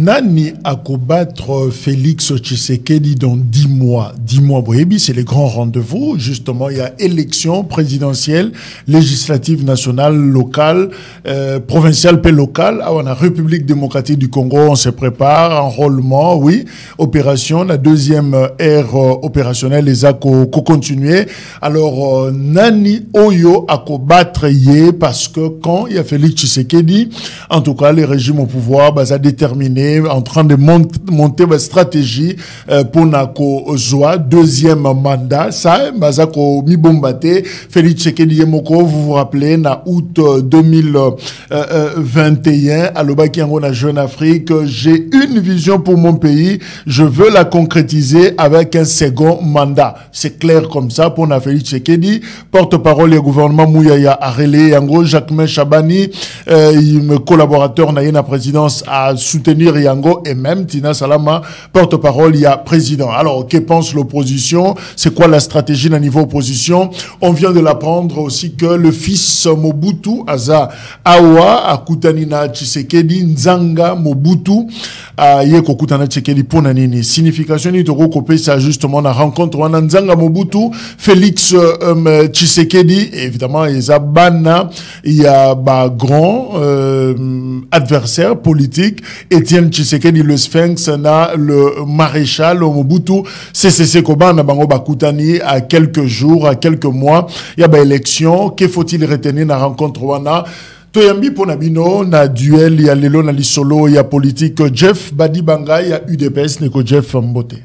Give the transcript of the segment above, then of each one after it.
Nani a combattre Félix Tshisekedi dans 10 mois. 10 mois, oui, c'est les grands rendez-vous. Justement, il y a élection présidentielle, législative, nationale, locale, provinciale, puis locale. Ah, on a République démocratique du Congo, on se prépare, enrôlement, oui, opération, la deuxième ère opérationnelle, les a continuer. Alors, Nani Oyo a combattre yé parce que quand il y a Félix Tshisekedi, en tout cas, les régimes au pouvoir, bah, ça a déterminé, en train de monter ma stratégie pour Nako Zoa, deuxième mandat, ça, bah, ça mi bombate, Félix Tshisekedi Yemoko, vous vous rappelez, na août 2021, à l'Obaki en Jeune Afrique, j'ai une vision pour mon pays, je veux la concrétiser avec un second mandat. C'est clair comme ça pour na Félix Tshisekedi, porte-parole du gouvernement Mouyaya Arele, Yango, Jacquemain Chabani, collaborateur na la présidence à soutenir Yango et même Tina Salama, porte-parole, il y a président. Alors, que pense l'opposition? C'est quoi la stratégie à niveau opposition? On vient de l'apprendre aussi que le fils Mobutu, Aza Awa, Akutanina Tshisekedi, Nzanga Mobutu, Yeko Kutana Tshisekedi Ponanini. Signification ni toko kopé, c'est justement la rencontre wana Nzanga Mobutu, Félix Tshisekedi, évidemment, il y a Bana, il y a grand adversaire politique, Étienne Tshisekedi, le Sphinx, na le maréchal Mobutu, CCC Koba, na bango bakutani à quelques jours, à quelques mois, il y a élection, que faut-il retenir na rencontre wana? Toyambi Ponabino, na duel, il y a Lelo, na Lisolo, il y a politique, Jeff Badibanga, il y a UDPS, Neko Jeff Mbote.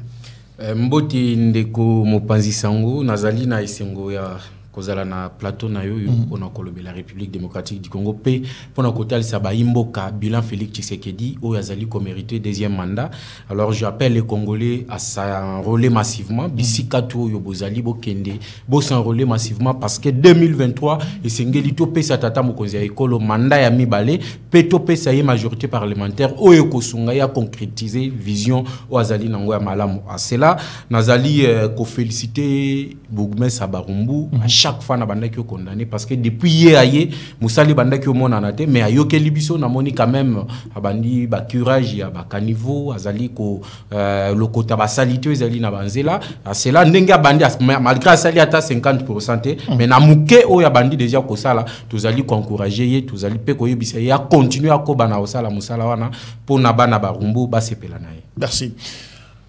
Mbote ndeko mopanzi sango, nazali na isengo ya kozala na plateau na yo pona kolobe la République démocratique du Congo pe pona kotal saba imboka bilan Félix Tshisekedi o yazali ko mériter deuxième mandat. Alors j'appelle les Congolais à s'enrôler massivement bisika to yo bozali bokende bo s'enrôler massivement parce que 2023 et sengeli to pe tata mokonzi ya ekolo mandat ya mibale pe to pe sa majorité parlementaire o ekosunga ya concrétiser vision o azali nango ya malamu. À cela nazali ko féliciter Bougmé Sabarumbu chaque fois na banda qui condamné parce que depuis hier musali banda qui mona naté mais ayoke libiso na moni quand même abandi ba courage ya ba caniveau azali ko lokota ba salité ezali na banzela cela ndenga bandi malgré sali ata 50% mais na muke o ya bandi déjà ko sala tozali ko encourager ye tozali pe ko yebisa ya continuer à ko bana osala musala wana pour na bana barumbu ba sepela na ye. Merci.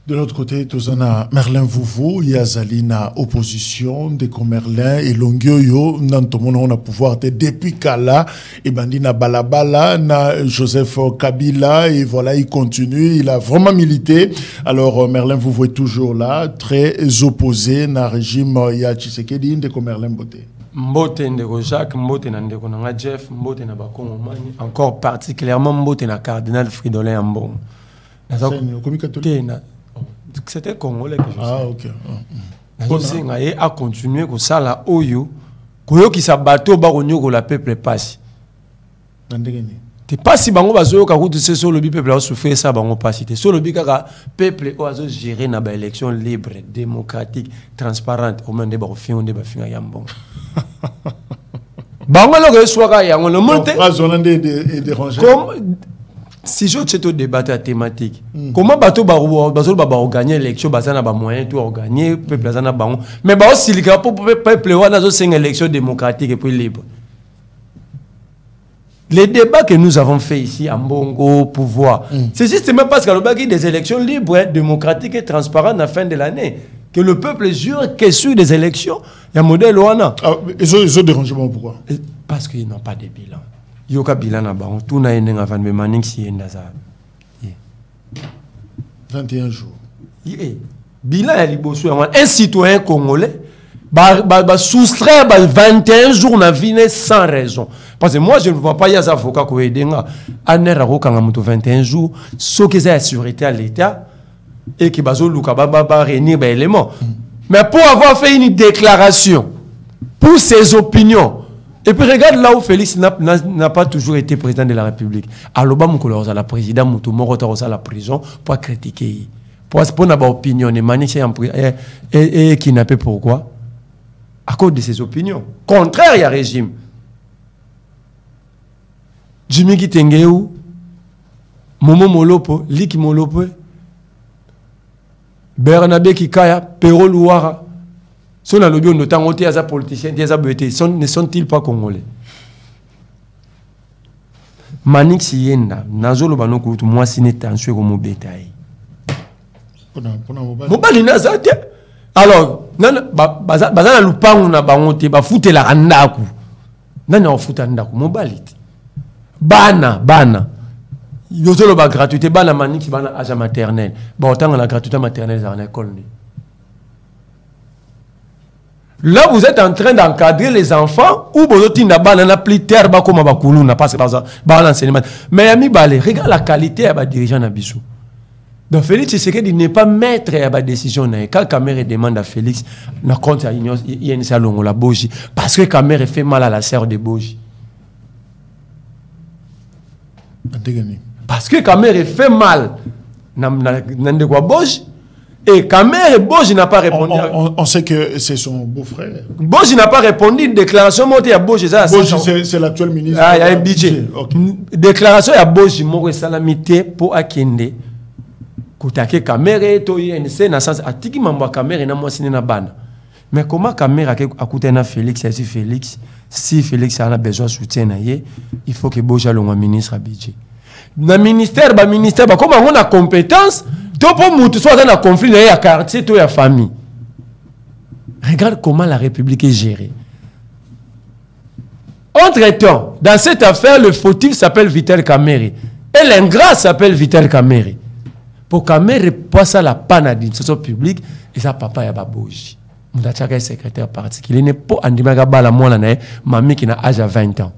De l'autre côté, Tozana Merlin Vouvou, Yazali na opposition, Deko Merlin et Longyoyo, Nantomona on a pouvoir depuis Kala, et Bandina Balabala, na Joseph Kabila, et voilà, il continue, il a vraiment milité. Alors, Merlin Vouvou est toujours là, très opposé, na régime ya Tshisekedi, Deko Merlin Boté. Mbote ndeko Jacques, Mbote na ndeko na Jeff, Mbote na Bakongo Mani, encore particulièrement Mbote na Cardinal Fridolin Ambon. C'était Congolais que je sais. Ah, ok. Je a continué comme ça là, Oyo, Koyo qui s'abatto, Baronio, que la peuple passe. T'es pas si bango bazo ka route c'est sur le peuple a souffert ça bango pas cité. Sur le peuple oazo gérer na ba élection libre, démocratique, transparente au monde de ba fin yambon. Bango lo soit ya on le monte. Comme si je te débattre à thématique, comment bateau ba gagner l'élection, bazana ba moyen tout gagner, peuple bazana ba mais ba aussi le pour peuple wana zo une élection démocratique et puis libre. Les débats que nous avons fait ici à Mbongo pouvoir, c'est justement parce qu'il y a des élections libres, démocratiques et transparentes à la fin de l'année que le peuple jure que sur des élections, il y a un modèle wana. Ils ont dérangé pourquoi? Parce qu'ils n'ont pas de bilan. Yoka bilan na bango tout na yenga van be maning si enda za 21 jours bilan ya liboso un citoyen congolais ba soustraire 21 jours na vie sans raison parce que moi je ne vois pas yaz avocat ko edenga anera ko kanga muto 21 jours ce que c'est la sécurité à l'état et que bazo luka ba réunir ba éléments mais pour avoir fait une déclaration pour ses opinions. Et puis regarde là où Félix n'a pas toujours été président de la République. Alors, il la président à la prison pour critiquer. Pour avoir opinion, et kidnappé pourquoi? À cause de ses opinions. Contraire à régime. Jimmy Kitengeu, Momo Molopo, Liki Molopo, Bernabe Kikaya, Pero Louara. Son lobby on notant on tes politiciens, tes abétés, ne sont-ils pas congolais? Manix Yenda, Nazolo Banoko, moi si n'est un sué comme bétail. Mobali Nazate. Alors, bazana lupangu na bangote, ba foute la randaku. Nana foute randaku, mobali. Bana. Yozolo ba gratuité, bana Manix, bana âge maternel. Ba autant la gratuité maternelle dans l'école. Là, vous êtes en train d'encadrer les enfants ou vous êtes en plus terre comme Bakulu n'a pas l'enseignement. Mais ami Balé, regarde la qualité à dirigeant Nabissou. Donc Félix Tshisekedi n'est pas maître à la décision. Quand Kamere demande à Félix, na compte à INC Longo la Boji, parce que Kamere fait mal à la sœur de Boji. Parce que Kamere fait mal à Boji. Et Kamere Boji n'a pas répondu. On sait que c'est son beau-frère. Boji n'a pas répondu. Déclaration montée à Boji. Boji, c'est l'actuel ministre. Ah, il y a un budget. Okay. Déclaration à Boji, Moko Salamité pour Akende. Koutake Kamere, Toyi, NC, na sens atiki mambo Kamere na moi na bana. Mais comment Kamere a coûté na Félix, si Félix a besoin de soutien, il faut que Boji soit ministre à budget. Dans le ministère, comment on a compétence? Pour soit dans un conflit, il y a quartier, il y a famille. Regarde comment la République est gérée. Entre-temps, dans cette affaire, le fautif s'appelle Vital Kamerhe. Et l'ingrat s'appelle Vital Kamerhe. Pour Kamerhe passe à la panne d'administration publique, et ça, papa, il y a Baboji. Il y a un secrétaire particulier. Il n'est pas en dimaga la moine, mamie qui n'a âge à 20 ans.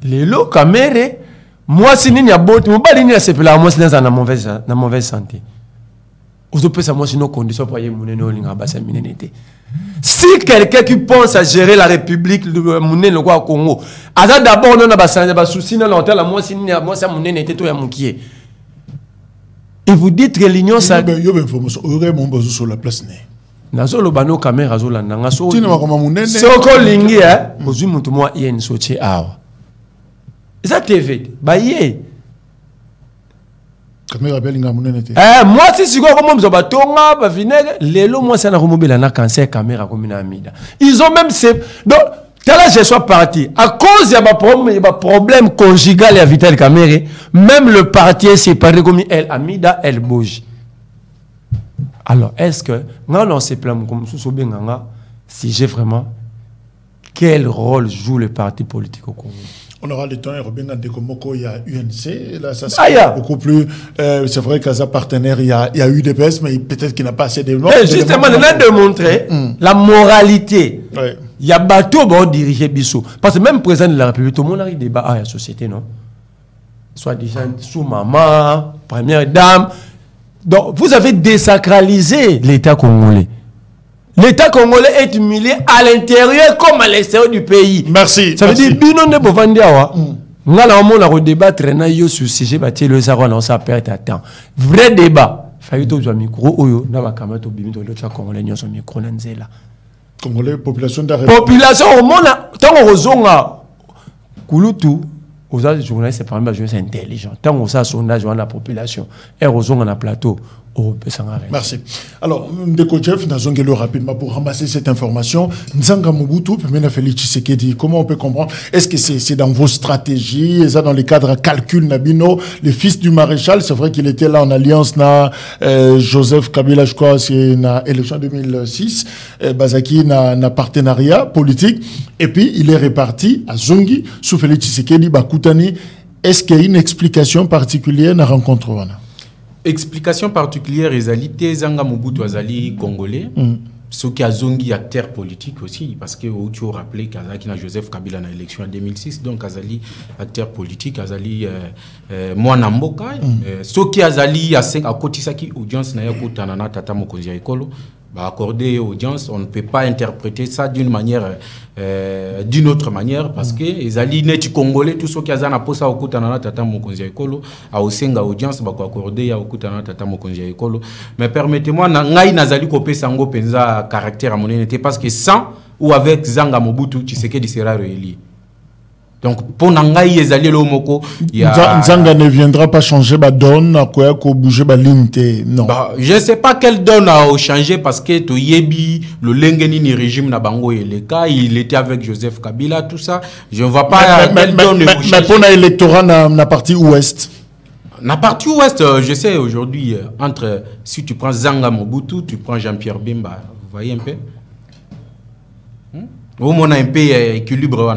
Les lots Kamerhe, moi, si n'y a pas de moi, c'est dans la mauvaise santé. Si quelqu'un qui pense à gérer la République, le Congo, d'abord, on a des soucis dans l'hôtel, moi, si moi, ça mon était tout à mon qui est. Et vous dites que l'union, ça. Il y a une information sur la place. Nazolo bano caméra zola nanga so. Soko lingi ozu mutu moi yen soche awa. Ça TV baye. Caméra belinga munene te. Moi si siko comme mzo batonga ba vinaigre lelo moi ça na komobela na cancer caméra comme na amida. Ils ont même donc là je suis parti à cause il y a problème conjugal et Vital Kamerhe, même le parti est séparé comme elle amida elle bouge. Alors, est-ce que, non, c'est plein comme si j'ai vraiment, quel rôle joue le parti politique au Congo? On aura le temps, il y a UNC, là, ça c'est beaucoup plus, c'est vrai qu'à sa partenaire, il y a UDPS, mais peut-être qu'il n'a pas assez de noms. Justement, on a démontré la moralité. Il y a bateau pour diriger Bissou. Parce que même le président de la République, tout le monde a eu débat à la société, non? Soit disant, sous maman, première dame. Donc, vous avez désacralisé l'État congolais. L'État congolais est humilié à l'intérieur comme à l'extérieur du pays. Merci. Ça veut dire, binon ne peut pas dire, on a débattre sur le sujet, on s'est perdu à temps. Vrai débat. Il faut que micro, on a caméra, on congolais, on a micro, Congolais, population d'arrêt. Population, au monde, tant qu'on a Kouloutou. Aux journalistes, c'est pas mal, c'est intelligent. Tant qu'on a sondage dans la population, et aux on a plateau, merci. Alors, Ndeko Jeff, nous rapidement pour ramasser cette information. Nzanga Mobutu, Félix Tshisekedi, comment on peut comprendre? Est-ce que c'est dans vos stratégies, est-ce dans les cadres calcul Nabino, le fils du maréchal? C'est vrai qu'il était là en alliance na Joseph Kabila, je crois, c'est na élection 2006, Bazaki na partenariat politique, et puis il est réparti à Zongi sous Félix Tshisekedi, Bakutani. Est-ce qu'il y a une explication particulière dans la rencontre? Explication particulière, Ezali, Tezanga Mobutu Azali congolais, ce qui a zongi acteur politique aussi, parce que tu as rappelé qu'Azali a Joseph Kabila dans l'élection en 2006, donc Azali acteur politique, Azali Mwana Mboka, ce qui Azali a Kotisaki audience na Yakutanana Tata Mokonzi Ekolo, accorder audience, on ne peut pas interpréter ça d'une manière, d'une autre manière, parce que les alliés net congolais, tout ce qui a zana posa au kutanana tata mokonzi ekolo, a osenga audience, bako accorder au kutanana tata mokonzi ekolo. Mais permettez-moi, ngai nazali kopé sango penza caractère à mon unité, parce que sans ou avec Zanga Mobutu, Tshisekedi sera réélu. Donc, pour Nangaï, Ezali Lomoko, Nzanga ne viendra pas changer la donne, à quoi bouger la ligne, non. Bah, je ne sais pas quelle donne a changé parce que to yebi, le Lengenini régime na bango et le cas, il était avec Joseph Kabila, tout ça. Je ne vois pas quelle donne a changé. Mais pour l'électorat, dans la partie ouest. La partie ouest, je sais aujourd'hui, entre, si tu prends Zanga Mobutu, tu prends Jean-Pierre Bemba, vous voyez un peu? Au moins, on a un peu équilibre.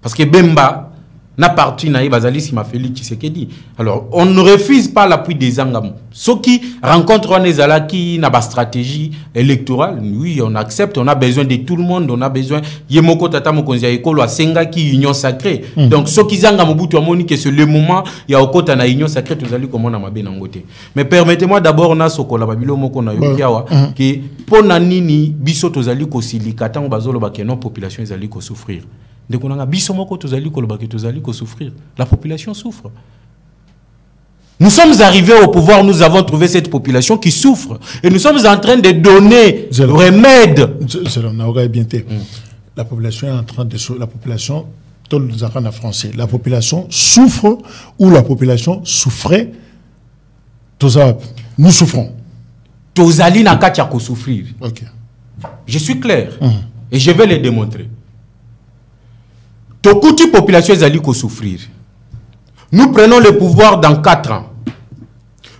Parce que Bemba n'a parti na Bazali si ma Félix Tshisekedi. Alors, on ne refuse pas l'appui des Angamo. Ceux qui rencontrent Nezalaki na ba stratégie électorale, oui, on accepte, on a besoin de tout le monde, on a besoin Yemoko Tata Mokonzi Ekolo a Senga qui union sacrée. Donc ceux qui zanga Mobutu amoni que c'est le moment il y a okota na union sacrée tous allez comment na mabe na ngote. Mais permettez-moi d'abord na sokola babilo moko na yokiawa que pona nini biso tozali ko silika tango bazolo ba que non population ezali ko souffrir. La population souffre. Nous sommes arrivés au pouvoir, nous avons trouvé cette population qui souffre. Et nous sommes en train de donner le remède. La population est en train de souffrir. La population, français. La population souffre ou la population souffrait. Nous souffrons. Tozali n'a qu'à souffrir. Je suis clair. Et je vais les démontrer. Toute la population est allée souffrir. Nous prenons le pouvoir dans 4 ans.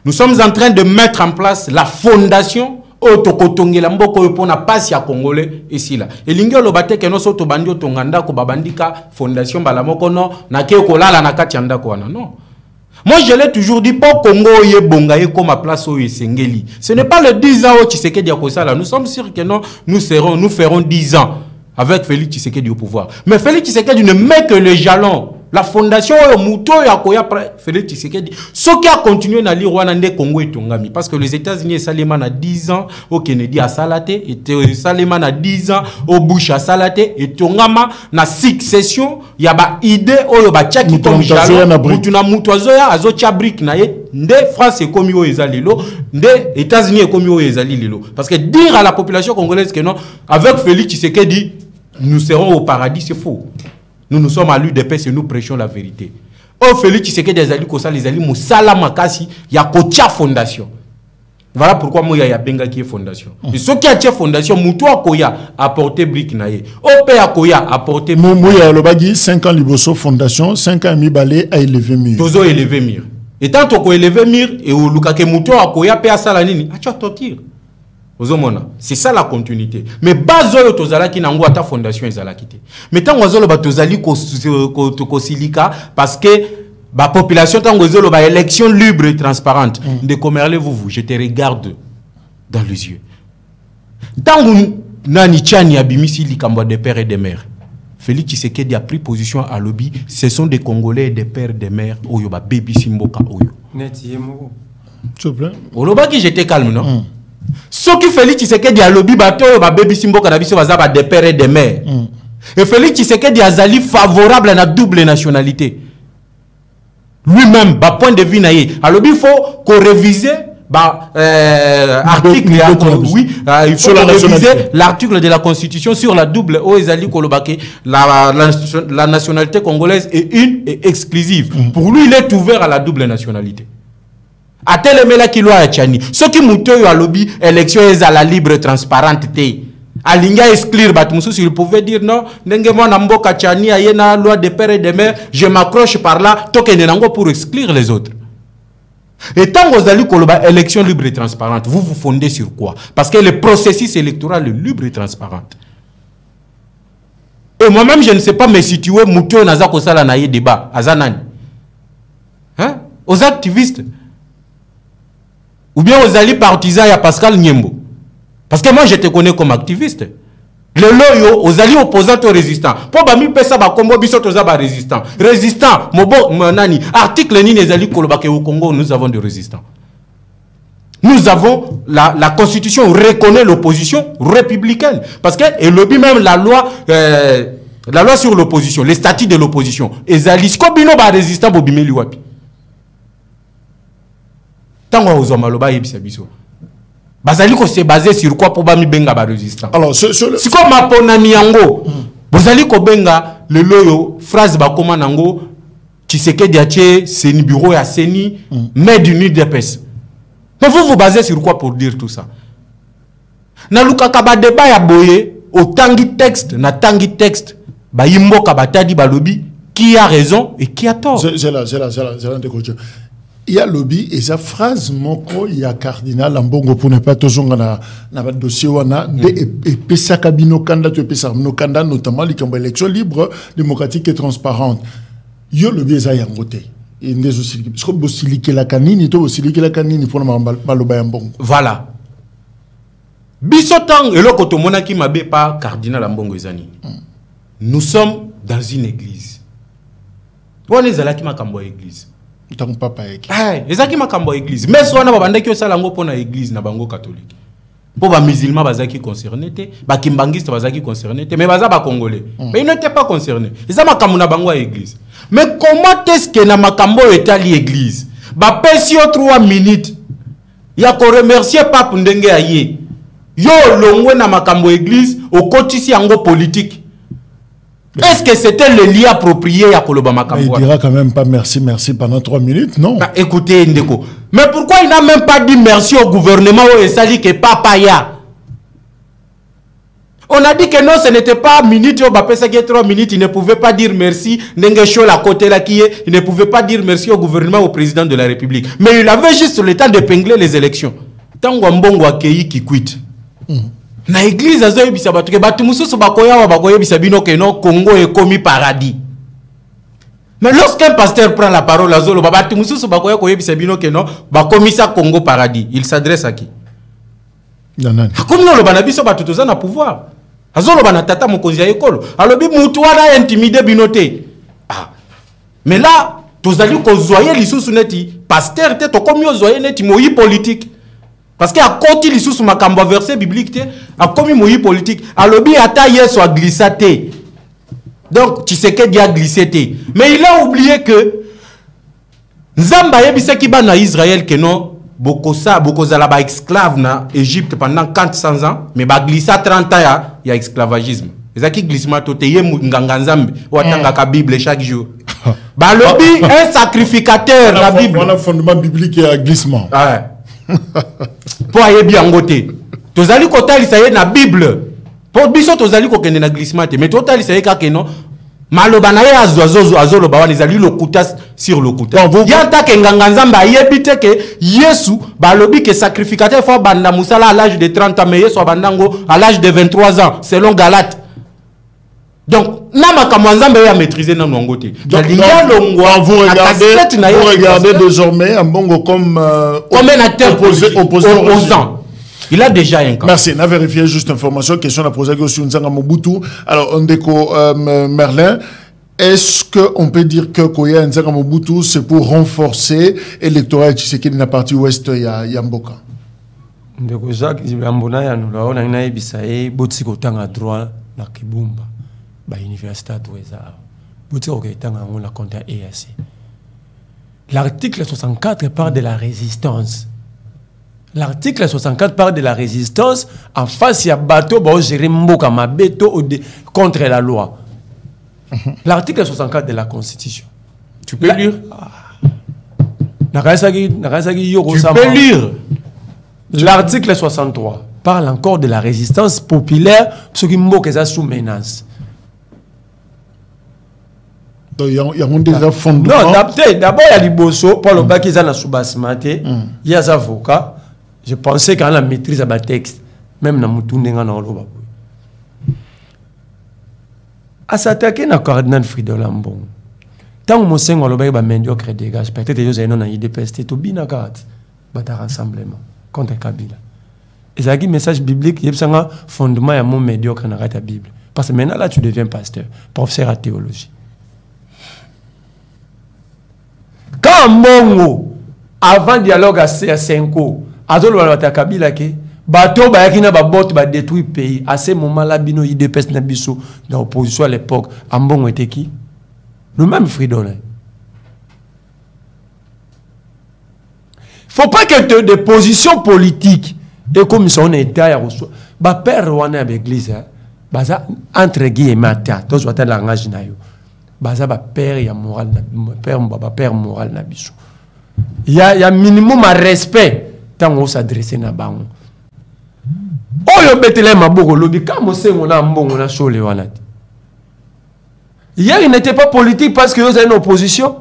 Nous sommes en train de mettre en place la fondation Otokotongela Mboko Yopona Passia Congolais ici là. Et l'ingé lobate que nous sommes bandio tonganda ko babandika fondation balamoko no na ke kolala na katianda ko non. Moi je l'ai toujours dit pour Congo ye bonga ye comme à place au Sengeli. Ce n'est pas le 10 ans au Tshisekedi Akosala. Nous sommes sûrs que non, nous ferons 10 ans. Avec Félix Tshisekedi au pouvoir. Mais Félix Tshisekedi ne met que les jalons. La fondation Félix Tshisekedi. Ce qui a continué dans l'Irwanda Congo et Tongami. Parce que les États-Unis, Salema a 10 ans, au Kennedy a Salaté, et Salema a 10 ans, au Bush a Salaté, et Tongama na succession, il y a ba idée, il y a ba tchaki comme jalon, mutuna mutozoya, azo tchabrik na ye, nde France est comme yo ezalilo, nde États-Unis est comme yo ezalilo. Parce que dire à la population congolaise que non, avec Félix Tshisekedi, nous serons au paradis, c'est faux. Nous sommes à l'UDPS et nous prêchons la vérité. Oh, Félix Tshisekedi des alliés Kosa, les alliés Moussala Makasi, il y a Kocha Fondation. Voilà pourquoi moi il y a Benga qui est fondation. Et ce qui a été fondation, Moutoua Koya a porté brique naye. Opé Koya a porté. Mouya Lobagi 5 ans Liboso Fondation, 5 ans Mibale a élevé Mur. Tozo élevé Mur. Et tant qu'on élevé Mur et au Lukake Moutoua Koya pe Salanini, a tu as tortir. C'est ça la continuité. Mais bazoyo tozala ki nango ata fondation ezala kité. Mais tant wazolo ba tozali ko silika parce que ba population tant wazolo ba élection libre et transparente. De commerler vous, je te regarde dans les yeux. Tant nani chani abimisi likambo des pères et des mères. Félix Tshisekedi a pris position à lobby, ce sont des Congolais et des pères et des mères oyo ba baby simboka oyo. Netiemo. S'il te plaît. Oloba ki j'étais calme non? Ce qui Félix Tshisekedi a lobby bato ba baby simboka na biso bazaba des pères et des mères. Et Félix Tshisekedi azali favorable à la double nationalité. Lui-même ba point de vue naie. A lobby il faut qu'on révise article oui, il faut réviser l'article de la Constitution sur la double Oezali Kolobake, la nationalité congolaise est une et exclusive. Pour lui il est ouvert à la double nationalité. A tel mela qui loi Tchani. Ce qui moutoyo à lobby, élection est à la libre transparente. Alinga exclure Batmusu, s'il pouvait dire non, n'enguement Namboka Tchani, ayena loi de père et de mère, je m'accroche par là, token nenango pour exclure les autres. Et tant que vous allez koloba élection libre et transparente, vous vous fondez sur quoi? Parce que le processus électoral est libre et transparent. Et moi-même, je ne sais pas me situer, moutoyo nazako sala naye débat, azanani. Hein? Aux activistes. Ou bien aux alliés partisans, il y a Pascal Niembo. Parce que moi, je te connais comme activiste. Le loyo, aux alliés opposants aux résistants. Pour bami pesa ba combo biso toza ba résistant. Résistant, mobo nani. Article ni les alliés kolobake au Congo, nous avons des résistants. Nous avons la constitution reconnaît l'opposition républicaine. Parce que et lobby même la loi sur l'opposition, les statuts de l'opposition. Et alliés skobino ba résistant bobimeli wapi. Bazali ko se baser sur quoi pour bami benga ba résistant. Alors c'est comme ma ponani yango Bozali kobenga le loyo phrase bakoma nango Tshisekedi atie c'est ni bureau ya Seni mais du UDPS. Mais vous basez sur quoi pour dire tout ça? Na lukaka ba débat ya boye au tangi texte na tangi texte ba yimboka batadi balobi qui a raison et qui a tort. J'ai là il y a lobby et sa phrase moko il y a cardinal Ambongo pour ne pas toujours na dossier wana et pesa kabino kanda to pesa no kanda notamment les élections libres démocratiques et transparentes yo lobby za yangote et ndezo aussi parce que bosilike la kanini to bosilike la kanini pour maloba ya Mbongo voilà bisotang eloko to monaki mabe pa cardinal Ambongo ezani nous sommes dans une église on est là qui m'a cambo église tant papa eki ezaki makambo église mais sona babandaki osala ngo pona église na bango catholique po ba musulman bazaki concerné te ba kimbangiste bazaki concerné te mais baza ba congolais mais ils n'étaient pas concernés eza makambo na bango à église mais comment est-ce que na makambo etali église ba pesi 3 minutes ya ko remercier pape ndenge aye yo longwe na makambo église au kotisi yango politique. Est-ce que c'était le lieu approprié à Koloba Makambo? Il dira quand même pas merci pendant 3 minutes, non? Bah, écoutez, Ndeko. Mais pourquoi il n'a même pas dit merci au gouvernement où il s'agit que papa ya? On a dit que non, ce n'était pas minute, au Bapé 3 minutes, il ne pouvait pas dire merci, Nengesho la côté là qui est, il ne pouvait pas dire merci au gouvernement, au président de la République. Mais il avait juste le temps d'épingler les élections. Tant Mbongo Akei qui quitte. Na église azo yebisa batu ke batu mususu bakoya wa bakoya yebisa bino ke no Congo est commis paradis. Mais lorsqu'un pasteur prend la parole azolo batu mususu bakoya ko yebisa bino ke no bakomisa Congo paradis, il s'adresse à qui? Nanani. Comme no lo bana biso batu toza na pouvoir. Azolo bana tata mokonzi ya ekolo. Alobi mutu wana intimider binote. Ah. Mais là, tozali ko zoyer lisusu neti pasteur te to komi ozoyer neti moyi politique. Parce qu'il a côté les sous ma cambo verset biblique a commis moyi politique a lobby ata yeso a glissé. Donc tu sais qu'il a glissé. Mais il a oublié que Nzamba yebisa ki ba na Israël que non bokosa bokozala ba esclave na Égypte pendant 400 ans mais ba glissa 30 ans il y a esclavagisme. Ezaki glissement toté ye nganga Nzambe watanga ka Bible chaque jour. Ba lobby un sacrificateur la Bible. On a fondement biblique et glissement. Ouais. Pour aller bien côté. Tozali kotali ça y est na Bible. Pour biso tozali ko kende na glissement mais totali ça y est ka keno maloba na ya azolo ba wana ezali lokuta sur lokuta. Yanta ke nganga Nzamba yebite ke Yesu ba lobi ke sacrificateur faut banda musala à l'âge de 30 ans mais Yesu bandango à l'âge de 23 ans selon Galate. Donc, nama kamanzambe ya maîtriser na nongote. Donc, vous regardez désormais Ambongo comme un acteur opposant. Il a déjà un cas. Merci. On a vérifié juste information. Question à poser sur Nzanga Mobutu. Alors, Ondeko Merlin, est-ce qu'on peut dire que Koya Nzanga Mobutu, c'est pour renforcer l'électorat Tshisekedi na partie ouest ya Mboka? Ndeko Jacques, Mbona ya nula, on a une aïbisaï, Botsiko tanga droit na Kibumba. Ba université doueza Boutiro Gaitanga on la compte à EAC. L'article 64 parle de la résistance. L'article 64 parle de la résistance en face ya bateau ba gérer mboka mabeto contre la loi. L'article 64 de la Constitution. Tu peux lire? Tu peux lire. L'article 63 parle encore de la résistance populaire ce qui mboka est sous menace. Il y a déjà fondement. Non, d'abord, il y a Liboso, pour le bac, ils ont un sous-basmate, il y a des avocats. Je pensais qu'on a la maîtrise à texte, même dans le monde. À s'attaquer à cardinal Fridolin Lambon, tant que mon seigneur le bac médiocre dégage, peut-être que vous avez un IDPS, c'est tout bien à carte, un rassemblement contre Kabila. Et ça a un message biblique, il y a un fondement à mon médiocre dans la Bible. Parce que maintenant, là, tu deviens pasteur, professeur à théologie. Quand Mongo, avant le dialogue à 5 ans, Azolo Walata Kabila ke, bateau bayakina babot ba détruit pays. À ce moment-là, bino IDPS nabiso dans l'opposition à l'époque, Ambongo était qui? Le même Fridolin. Faut pas que des positions politiques et comme ça on est derrière ba père wana l'église, baza entre guillemets to zo ta langage na yo baza ba père ya moral père moral na biso ya minimum à respect tango s'adresser na bango oyo betele maboko lobi kamo sengo na mbongo na chole wana. Hier il n'était pas politique parce que vous avez une opposition.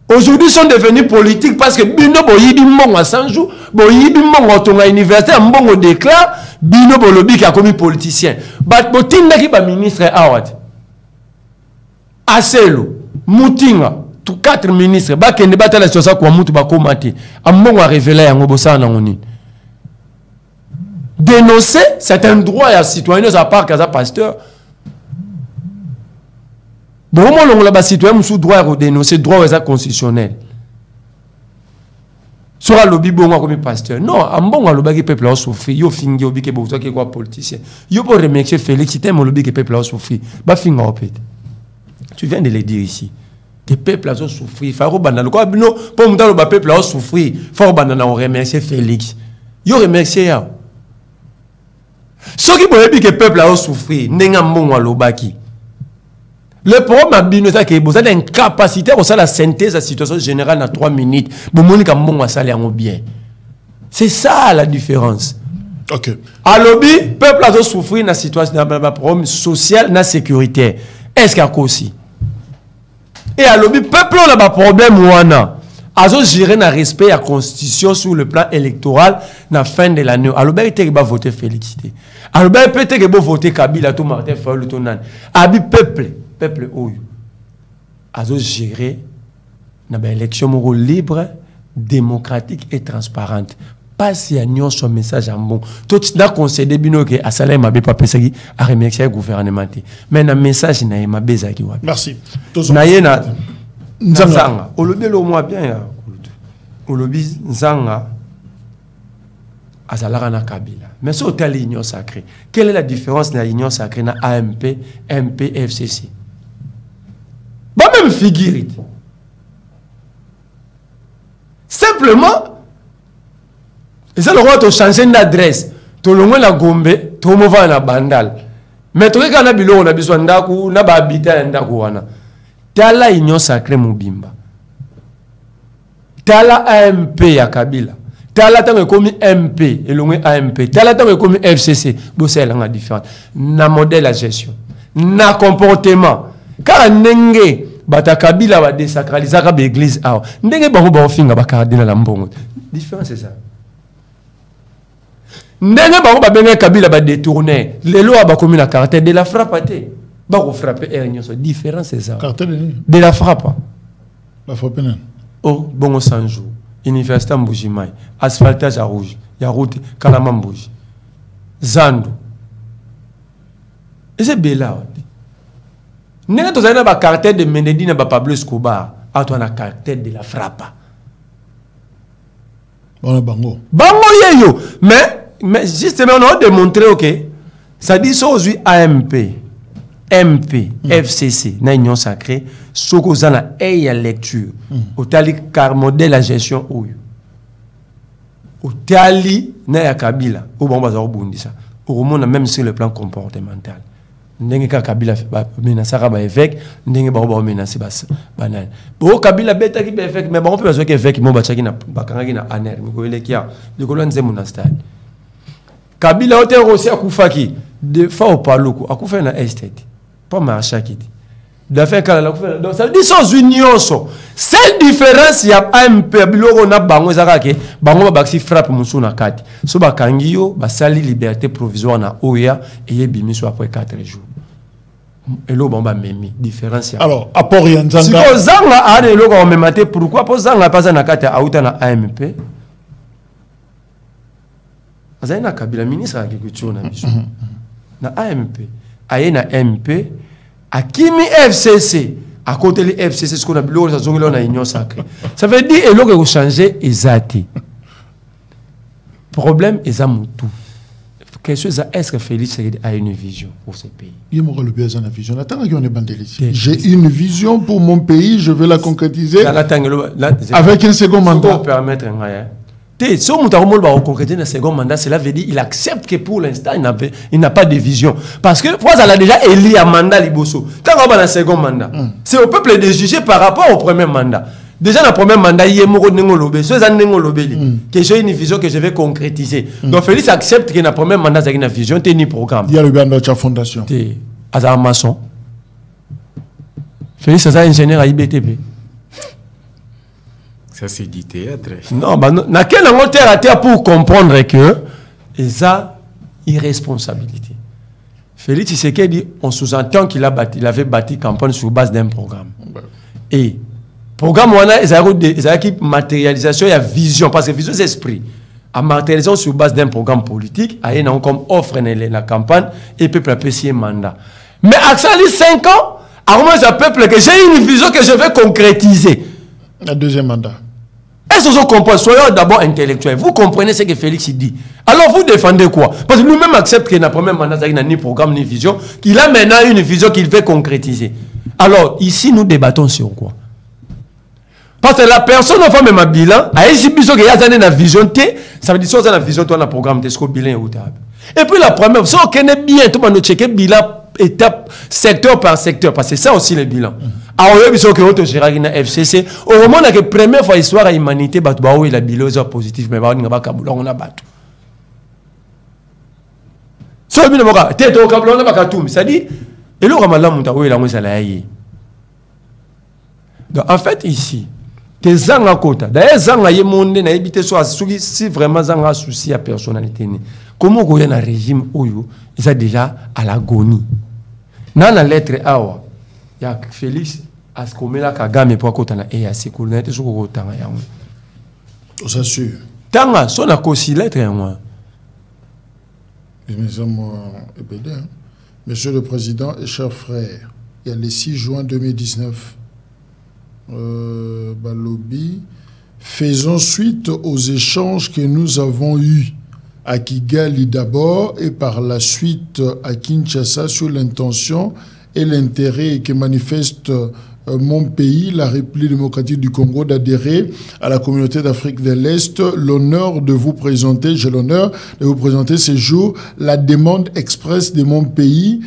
Aujourd'hui, ils sont devenus politiques parce que Bino Boyibi Mbongo à 100 jours, Boyibi Mbongo à l'université, Mbongo déclare, Bino Bolobi qui a commis politicien. Bat Botinda qui est ministre Awad. Aselo, Moutinga, tous 4 ministres, Bakende Batala Sosa Kouamoutou Bakomati, Mbongo a révélé à Ngobosa Nangoni. Dénoncer, c'est un droit à citoyen, à part Kaza Pasteur. Bon, on a citoyen sous droit à dénoncer, droit constitutionnel. Soit lobby bon comme pasteur. Non, un bon lobby peuple a souffert. Yo fingi obi ke bozo ke quoi politicien. Yo pour remercier Félix, c'était mon lobby que peuple a souffert. Ba finga opet. Tu viens de le dire ici. Que peuple a souffert. Faut bandana quoi bino pour monter le peuple a souffert. Faut bandana on remercier Félix. Yo remercier ya. Ce qui peut dire que peuple a souffert, n'enga mbongo lobaki. Le problème c'est que vous avez une capacité à la synthèse de la situation générale dans 3 minutes. C'est ça la différence. Ok. À lobby, peuple a souffert dans la situation, dans le problème social, dans la sécurité. Est-ce qu'il y a aussi? Et à lobby, peuple a un problème ou a gérer le respect de la constitution sur le plan électoral à la fin de l'année. À lobby, il va voter félicité. À lobby, peut-être qu'il va voter Kabila, tout Martin Fayulu, tout nan. À lobby, peuple oyo a géré une élection libre, démocratique et transparente. Pas si y a son message en bon. Tout n'a concédé bino que à salaire m'a pas pensé à remercier le gouvernement. Mais un message n'a pas besoin qui. Merci. Naïna Nzanga. Au lobby le mois bien. Au lobby Nzanga. Azalara na Kabila. Mais c'est au l'union sacrée. Quelle est la différence de l'union sacrée na AMP, MP, FCC? Bah même figure. Simplement, et ça le roi de changer d'adresse. Tout le monde la gombe, tout le monde va na bandal. Mais tout le monde a bilo, on a besoin d'akou, na ba habiter ndakou wana. Tala union sacrée mobimba. Tala AMP ya Kabila. Tala tango komi MP et l'on AMP. Tala tango komi FCC. Bon c'est la différence. Na modèle la gestion, na comportement. Car nenge bata Kabila va désacraliser ka l'église awa. Nenge ba finga ba cardinal la mbongo. Différence c'est ça. Nenge ba benga Kabila ba détourner. Les lois ba commis la caractère de la frappe té. Ba ko frapper erignon. Différence c'est ça. Caractère de la frappe. La frappe non. Oh bon 100 jours. Université Mbujimai. Asphaltage à rouge. Ya route Kalama Mbuji. Zando. Et c'est bela. N'est-ce pas un caractère de Menedine ba Pablo Escobar, a toi un caractère de la frappe. Bon bango. Bango yeyo, mais justement on a démontré OK. Ça dit ça aujourd'hui AMP, MP, FCC, na union sacrée, soko zana eya lecture. Au tali car modèle la gestion oyo. Au tali na ya Kabila, au bon bazar bundisa. Au monde même sur le plan comportemental. Ndenge ka Kabila menacer ba évêque ndenge ba menacer banal bo Kabila beta ki ba évêque mais bon peut besoin que évêque mo ba tchaki na bakanga ki na aner mi ko ile kia de ko lanze mon stade Kabila ote rosi akufaki de fa o paluko akufa na estate pas marcha ki da fait kala la kufa donc ça dit sans union so cette différence ya AMP biloko na bango ezaka ke bango ba baxi frappe musuna kati so ba kangiyo ba sali liberté provisoire na oya et yebimi so après 4 jours. Et là, on va même différence. Alors, apport Yanzanga. Si vous Zanga a des logos, on me maté pourquoi pour Zanga pas un akate à outa na AMP. Azana Kabila ministre de l'agriculture na biso. Na AMP, aye na MP, a Kimi FCC, à côté de FCC ce qu'on a bilo ça zongelo na union sacrée. Ça veut dire et logo changer ezati. Problème ezamutu. Est-ce que Félix a une vision pour ce pays? J'ai une vision pour mon pays, je veux la concrétiser avec un second mandat. Permettre Si on va concrétiser le second mandat, cela veut dire qu'il accepte que pour l'instant, il n'a pas de vision. Parce que Froza a déjà élu un mandat Liboso. Quand on va dans le second mandat, c'est au peuple de juger par rapport au premier mandat. Déjà, dans le premier mandat, il y a une vision que je vais concrétiser. Donc, Félix accepte que dans le premier mandat, il y a une vision, il y a un programme. Il y a le Banda Fondation. Il y a un maçon. Félix, c'est un ingénieur à IBTP. Ça, c'est du théâtre. Non, dans quel angle terre pour comprendre que il a irresponsabilité. Félix Tshisekedi, on sous-entend qu'il avait bâti campagne sur base d'un programme. Et programme, il y a une matérialisation, il y a vision, parce que vision, c'est esprit. En matérialisation sur base d'un programme politique, il y a comme offre la campagne et le peuple a payé un mandat. Mais à 5 ans, à un peuple que j'ai une vision que je vais concrétiser. Un deuxième mandat. Est-ce que vous comprenez? Soyons d'abord intellectuels. Vous comprenez ce que Félix dit. Alors vous défendez quoi? Parce que lui-même accepte qu'il n'a pas même mandat, il n'a ni programme ni vision, qu'il a maintenant une vision qu'il veut concrétiser. Alors ici, nous débattons sur quoi? Parce que la personne ne fait même un bilan, a exhibé qu'il y a une vision, ça veut dire que la vision, tu as un programme, est-ce que le bilan est outable? Et puis la première, si on connaît bien, tout le monde checker le bilan étape, secteur par secteur, parce que c'est ça aussi le bilan. Alors, il y a que gérer une FCC. Au moment où la première fois histoire à l'humanité, il a bilan positif, mais on a battu. So, il y a c'est-à-dire, et le ramadan, donc, en fait, ici, tes zanga kota, d'ailleurs, zanga yé monde na évité soit si vraiment zanga souci à personnalité. Comment il y a un régime où il est déjà à l'agonie. Dans la lettre awa, il y a Félix Askomela Kagame pour côté na et à sécurité sur le temps ya. Ça sûr. Tanga son a aussi lettre moi. Mais ça moi épédé. Monsieur le Président et chers frères, il y a le 6 juin 2019 Balobi, faisons suite aux échanges que nous avons eus à Kigali d'abord et par la suite à Kinshasa sur l'intention et l'intérêt que manifeste mon pays, la République démocratique du Congo, d'adhérer à la communauté d'Afrique de l'Est. L'honneur de vous présenter, j'ai l'honneur de vous présenter ce jour la demande expresse de mon pays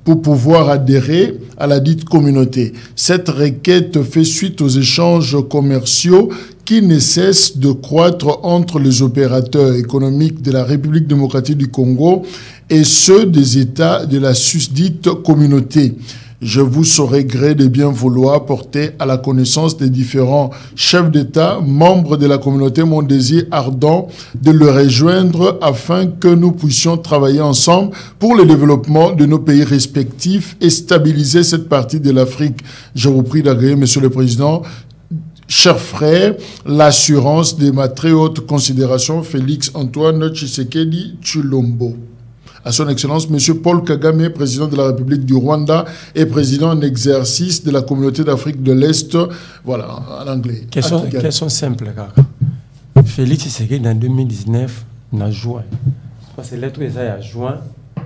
pour pouvoir adhérer à la dite communauté. Cette requête fait suite aux échanges commerciaux qui ne cessent de croître entre les opérateurs économiques de la République démocratique du Congo et ceux des États de la susdite communauté. Je vous saurai gré de bien vouloir porter à la connaissance des différents chefs d'État, membres de la communauté, mon désir ardent de le rejoindre afin que nous puissions travailler ensemble pour le développement de nos pays respectifs et stabiliser cette partie de l'Afrique. Je vous prie d'agréer, Monsieur le Président, chers frères, l'assurance de ma très haute considération, Félix Antoine Tshisekedi Tshilombo. À son Excellence, M. Paul Kagame, président de la République du Rwanda et président en exercice de la communauté d'Afrique de l'Est. Voilà, en anglais. Question simple, car Félix Tshisekedi, en 2019, en juin. Parce que lettre est à juin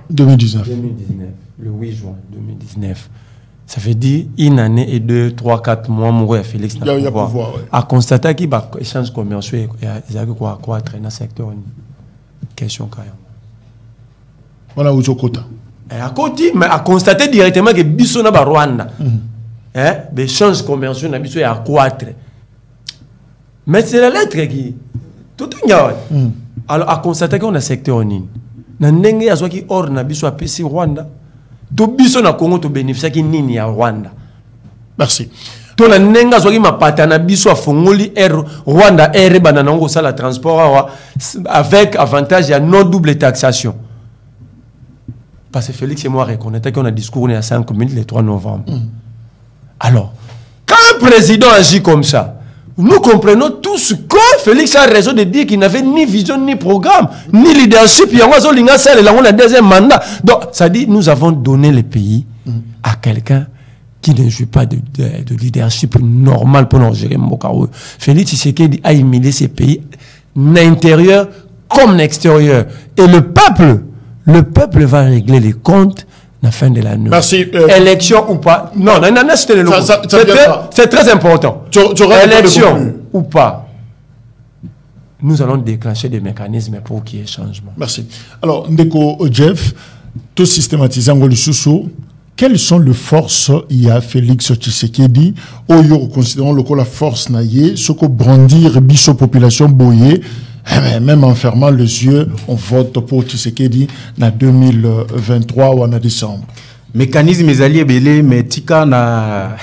2019. Le 8 juin 2019. Ça fait dire une année et 2, 3, 4 mois, mourir Félix n'a pas pouvoir. À constater qu'il y a des échanges commerciaux, il y a quoi dans le secteur. Question quand même. On a eu quota. À côté, mais à constater directement que Bisso na Rwanda, des échanges commerciaux na Bisso à croître. Mais c'est la lettre qui tout est alors à constater qu'on a secteur en ligne. Na ndenge ya qui or na Bisso à PC Rwanda. To Bisso na Congo to bénéficier qui nini ya Rwanda. Merci. To na ndenge ya qui mapata na Bisso à fongoli Air Rwanda Air banana ngo ça la transport avec avantage ya non double taxation. Parce que Félix et moi reconnaissons qu'on a discours il y a 5 minutes le 3 novembre. Alors, quand un président agit comme ça, nous comprenons tous que Félix a raison de dire qu'il n'avait ni vision, ni programme, ni leadership. Il y a un deuxième mandat. Donc, ça dit nous avons donné le pays à quelqu'un qui ne joue pas de leadership normal pour nous gérer Mokaou. Félix Tshisekedi a humilié ce pays, l'intérieur comme l'extérieur. Et le peuple va régler les comptes à la fin de l'année. Merci. Élection ou pas. Non, c'est très important. Élection ou pas. nous allons déclencher des mécanismes pour qu'il y ait changement. Merci. Alors, Ndeko Jeff, tout systématisant le sous quelles sont les forces il y a Félix Tshisekedi au considérons le la force naïe ce que brandir biso population boyé même en fermant les yeux on vote pour Tshisekedi en 2023 ou en décembre. Mécanisme ezali belé mais tika na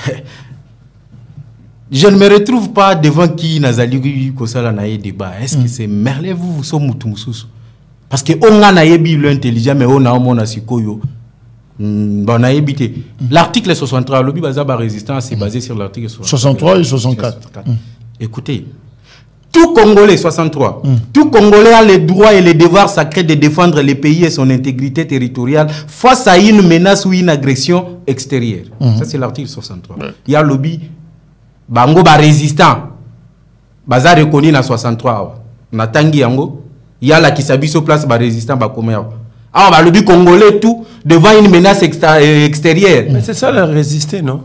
je ne me retrouve pas devant qui nazali kosala na débat. Est-ce que c'est merle vous so mutu mususu parce que on a nayebi l'intelligent mais on a mona sikoyo. L'article 63, le Bazaba résistance c'est basé sur l'article 63 et 64. Écoutez, tout Congolais, 63, tout Congolais a le droit et le devoir sacré de défendre le pays et son intégrité territoriale face à une menace ou une agression extérieure. Ça, c'est l'article 63. Il y a le lobby, Bango ba résistant, Baza reconnu dans 63. Natangi Yango, il y a la Kisabiso place ba résistant, ba Komea. Ah, bah, le but congolais, tout, devant une menace extérieure. Mais c'est ça, le résister, non?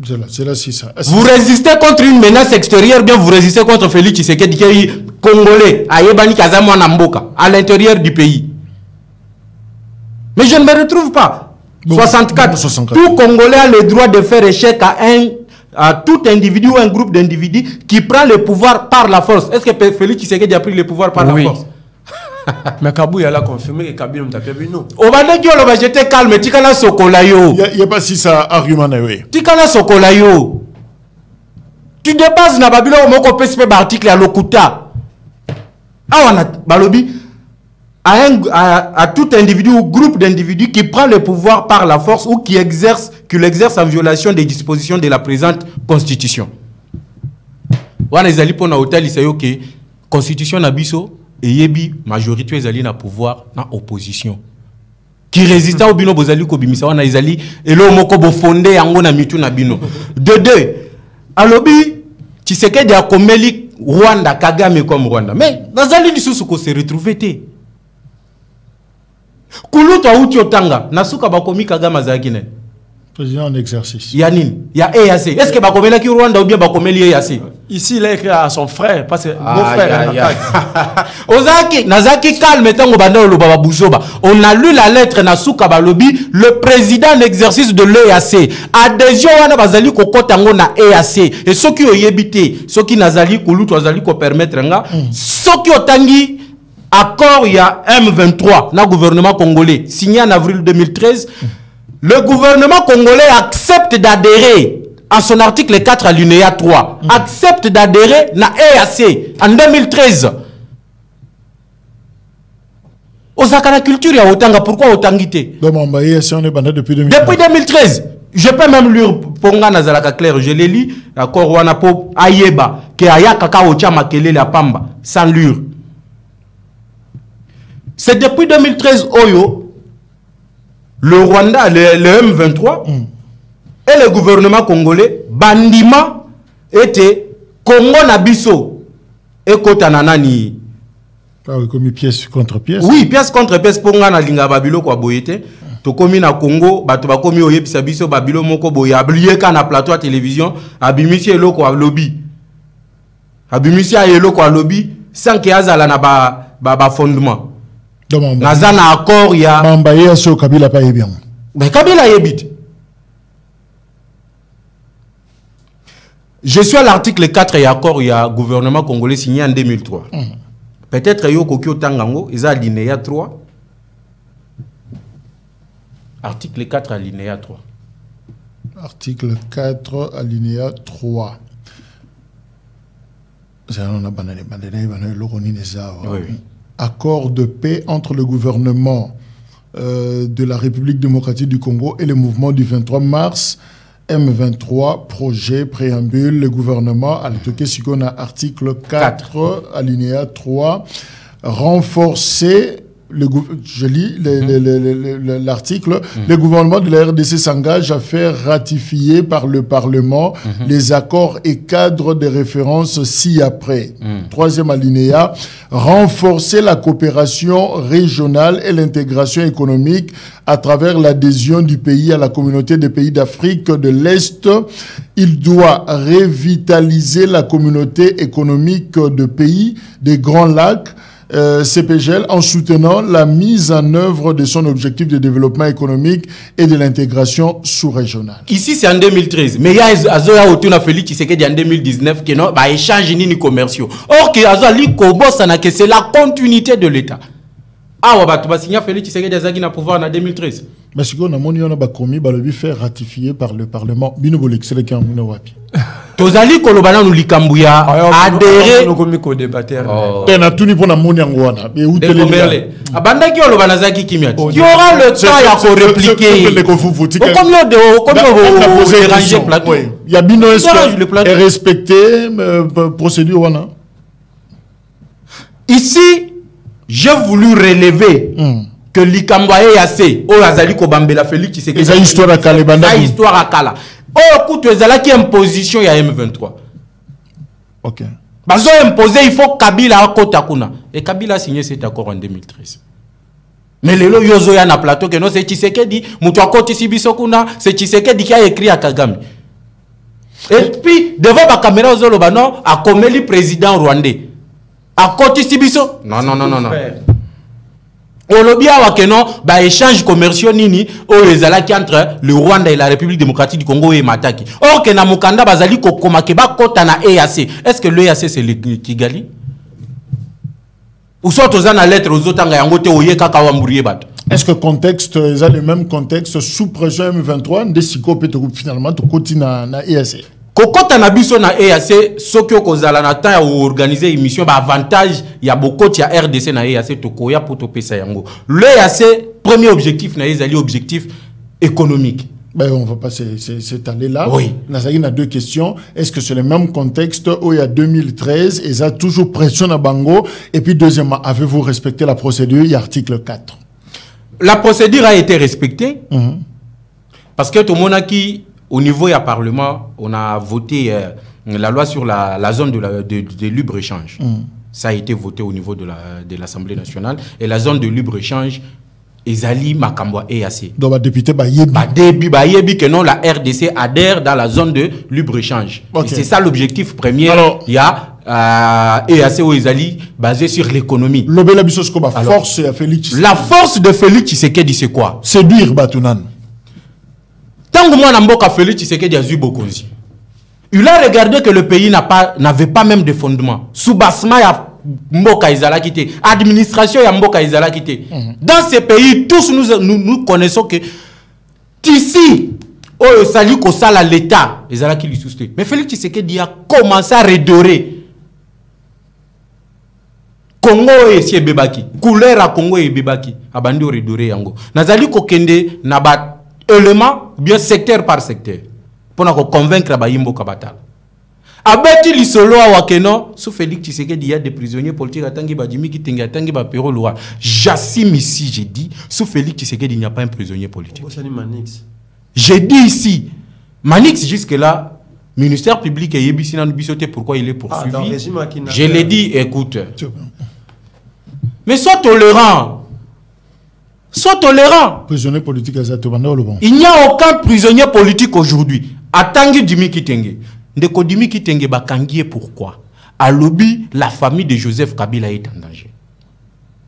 C'est là, c'est ça. Vous résistez contre une menace extérieure, bien vous résistez contre Félix Tshisekedi, qui est congolais, à Yebani Kazamo Namboka, à l'intérieur du pays. Mais je ne me retrouve pas. Bon, 64. Tout Congolais a le droit de faire échec à tout individu ou un groupe d'individus qui prend le pouvoir par la force. Est-ce que Félix Tshisekedi a pris le pouvoir par la force? Mais Kabou, il a confirmé que Kabila m'a tapé non. Au bas de j'étais calme, Tikala Sokolayo. Il n'y a pas si ça argument. Tikala Sokolayo. Tu dépasses na Babylone au moko PSP article à l'Okuta. Ah, on a Balobi à tout individu ou groupe d'individus qui prend le pouvoir par la force ou qui l'exerce en violation des dispositions de la présente constitution. Wana ezali pona hotel isayo que constitution na biso et yebi majorité ezali na pouvoir na opposition qui résiste au bino bozali ko bimisa wana ezali elo moko bo fondé yango na mitu na bino de deux alobi Tshisekedi a komeli Rwanda Kagame comme Rwanda mais nazali lisusu ko se retrouver té kuluta uti otanga nasuka bakomi Kagame azaki ne président en exercice. Yanine, il y a EAC. Est-ce que Bakomela qui Rwanda ou bien Bakomeli EAC? Ici, il a écrit à son frère, parce que mon frère. Ozaki, Nazaki calme, tango banda lo baba buzoba. On a lu la lettre Nasuka Balobi, le président en exercice de l'EAC. Adhésion wana bazali ko kotango na EAC. Et ceux qui ont yébité, ceux qui nazali ko luto azali ko permettre nga, ceux qui ont tangi accord il y a M23 na gouvernement congolais signé en avril 2013. Le gouvernement congolais accepte d'adhérer à son article 4 alinéa 3. Accepte d'adhérer à EAC en 2013. Osaka la culture ya Otanga, pourquoi Otangité? Depuis 2013. Je peux même lire Ponga Nazalaka clair, je l'ai lu, d'accord, Wanapo Ayeba, que Ayaka Kaocha Makele la Pamba, sans lure. C'est depuis 2013 Oyo. Le Rwanda, le M23 et le gouvernement congolais, bandima était Congo Nabiso et Kotananani. Ah oui, comme pièce contre pièce. Oui, pièce contre pièce pour nga na linga babilo kwa boyete. To komi na Congo, bato ba komi oyebisa biso babilo moko boya ablié ka na plateau à télévision, abimisi eloko a lobby. Abimisi a eloko a lobby sans que azala na ba fondement. Nazana accord ya Mambaye so Kabila pa bien. Mais Kabila yebit. Je suis à l'article 4 et accord il y a gouvernement congolais signé en 2003. Peut-être yo kokyo tangango ils a alinéa 3. Article 4 alinéa 3. Article 4 alinéa 3. Ça on a banane oui. Accord de paix entre le gouvernement de la République démocratique du Congo et le mouvement du 23 mars, M23, projet, préambule, le gouvernement, à l'époque, article 4, alinéa 3, renforcer je lis l'article, le gouvernement de la RDC s'engage à faire ratifier par le Parlement les accords et cadres de référence ci-après. Troisième alinéa, renforcer la coopération régionale et l'intégration économique à travers l'adhésion du pays à la communauté des pays d'Afrique de l'Est. Il doit revitaliser la communauté économique de pays des Grands Lacs, CPGL, en soutenant la mise en œuvre de son objectif de développement économique et de l'intégration sous-régionale. Ici, c'est en 2013. Mais il y a Azoya Otuna Félix Tshisekedi en 2019 qui n'a pas échange ni commerciaux. Or, que Azoali Kobo, c'est la continuité de l'État. Ah, on va signer Félix Tshisekedi Azaki na pouvoir en 2013. Mais ce qu'on a moni, on a commis, le fait ratifier par le Parlement. Binobo l'excellent Mouno Wapi. Tozali kolobana nous likambuya adhérer nous débatteur na tuni pona moni ngwana be utele abanda ki olobana zaki kimia qui aura le temps ya ko répliquer combien de déranger plateau il y a bino est respecté procédure wana ici j'ai voulu relever que likambuya yassé o azali ko bambela Félix Tshisekedi c'est histoire à Kalebanda c'est histoire à Kala. Oh, écoute, il y a une imposition, il y a M23. Ok. Parce que imposé, il faut Kabila à Kotakuna. Et Kabila a signé cet accord en 2013. Mais le lo yozo ya na plateau que non, c'est Tshisekedi, Moutou Akoti Sibisokuna, c'est Tshisekedi qui a écrit à Kagame. Et puis, devant la caméra, Zolobano a commis le président rwandais. Akoti Sibiso. Non. Olobia wakeno ba échange commerciaux nini o ezalaki entre le Rwanda et la République démocratique du Congo et Mataki. Or que na mukanda bazali ko komake ba kota na EAC. Est-ce que l'EAC c'est le Kigali? Ou soit aux na lettre aux autres yango te oye kaka wamburiye bato. Est-ce que contexte est le même contexte sous pression M23 de siko peut finalement to koti na EAC? Kokota na biso na EAC soki okozala na temps ya organiser émission ba avantage ya bokoti ya RDC na EAC tokoya pour topesa yango. Le EAC premier objectif na ezali objectif économique. Ben on va pas s'étaler là. Oui. On a deux questions. Est-ce que c'est le même contexte où il y a 2013 et ça toujours pression à Bango et puis deuxièmement avez-vous respecté la procédure, il y a article 4. La procédure a été respectée parce que tout le monde qui au niveau du Parlement, on a voté la loi sur la zone de libre-échange. Ça a été voté au niveau de l'Assemblée nationale. Et la zone de libre-échange, Ezali Makambwa EAC. Donc, le député Bayebi que non, la RDC adhère dans la zone de libre-échange. Okay. C'est ça l'objectif premier. Alors, il y a EAC ou Ezali basé sur l'économie. La force de Félix Tshisekedi, c'est quoi? Séduire Batounan. Tant que moi, Namboka Félix Tshisekedi a eu beaucoup. Il a regardé que le pays n'avait pas même de fondement. Sous-bassement, il y a Mboka Izala quitté. Administration, il y a Mboka Izala quitté. Dans ces pays, tous nous connaissons que ici, oh, sali ko sala l'État, Izala qui lui soutient. Mais Félix Tshisekedi a commencé à redorer. Congo et si bebaki. Couleur à Congo et bebaki. Abandi redorer yango. Nazali ko kende nabat élément bien secteur par secteur pour nous convaincre Bayimbo Kabatal. Abeti lisolo awakeno sous Félix Tshisekedi il y a des prisonniers politiques atangi badimi ki tengi atangi ba pero loi. J'assume ici j'ai dit sous Félix Tshisekedi il n'y a pas un prisonnier politique. J'ai dit ici Manix jusque là ministère public et yebisi na bisoté pourquoi il est poursuivi. Je l'ai dit écoute. Mais sois tolérant. Sois tolérant. Prisonnier politique, il n'y a aucun prisonnier politique aujourd'hui. Atangi Dimi Kitenge. Ndeko Dimi Kitenge bakangié pourquoi? À lobby, la famille de Joseph Kabila est en danger.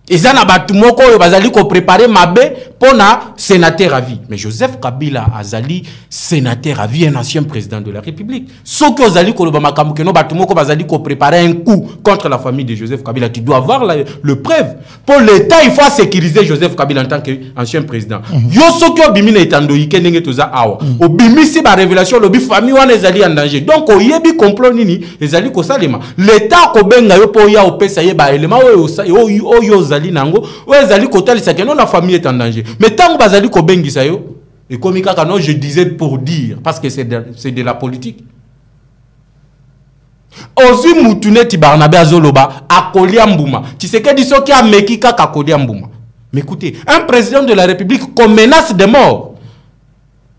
Et ça n'a pas tout moko bazali ko préparer mabe pour na sénateur à vie. Mais Joseph Kabila azali sénateur à vie, un ancien président de la République. Ce que azali ko lobama kamukeno batumoko bazali ko préparer un coup contre la famille de Joseph Kabila. Tu dois avoir le preuve. Pour l'État, il faut sécuriser Joseph Kabila en tant qu'ancien président. Yo ce que bimina etando ikendenge toza awa. O bimisi ba révélation lobi famille wana ezali en danger. Donc o yebi complot nini ezali ko salema. L'État ko benga yo po ya opesa ye ba élément o yo zali nango ou ezali kotalisa que non la famille est en danger. Mais tant que bazali ko bengisa yo et comme kaka non je disais pour dire parce que c'est de la politique. Ozu Moutoune ti Barnabé azoloba akolia mbuma. Tu sais que diso ki ameki kaka kolia mbuma. Mais écoutez, un président de la République qu'on menace de mort,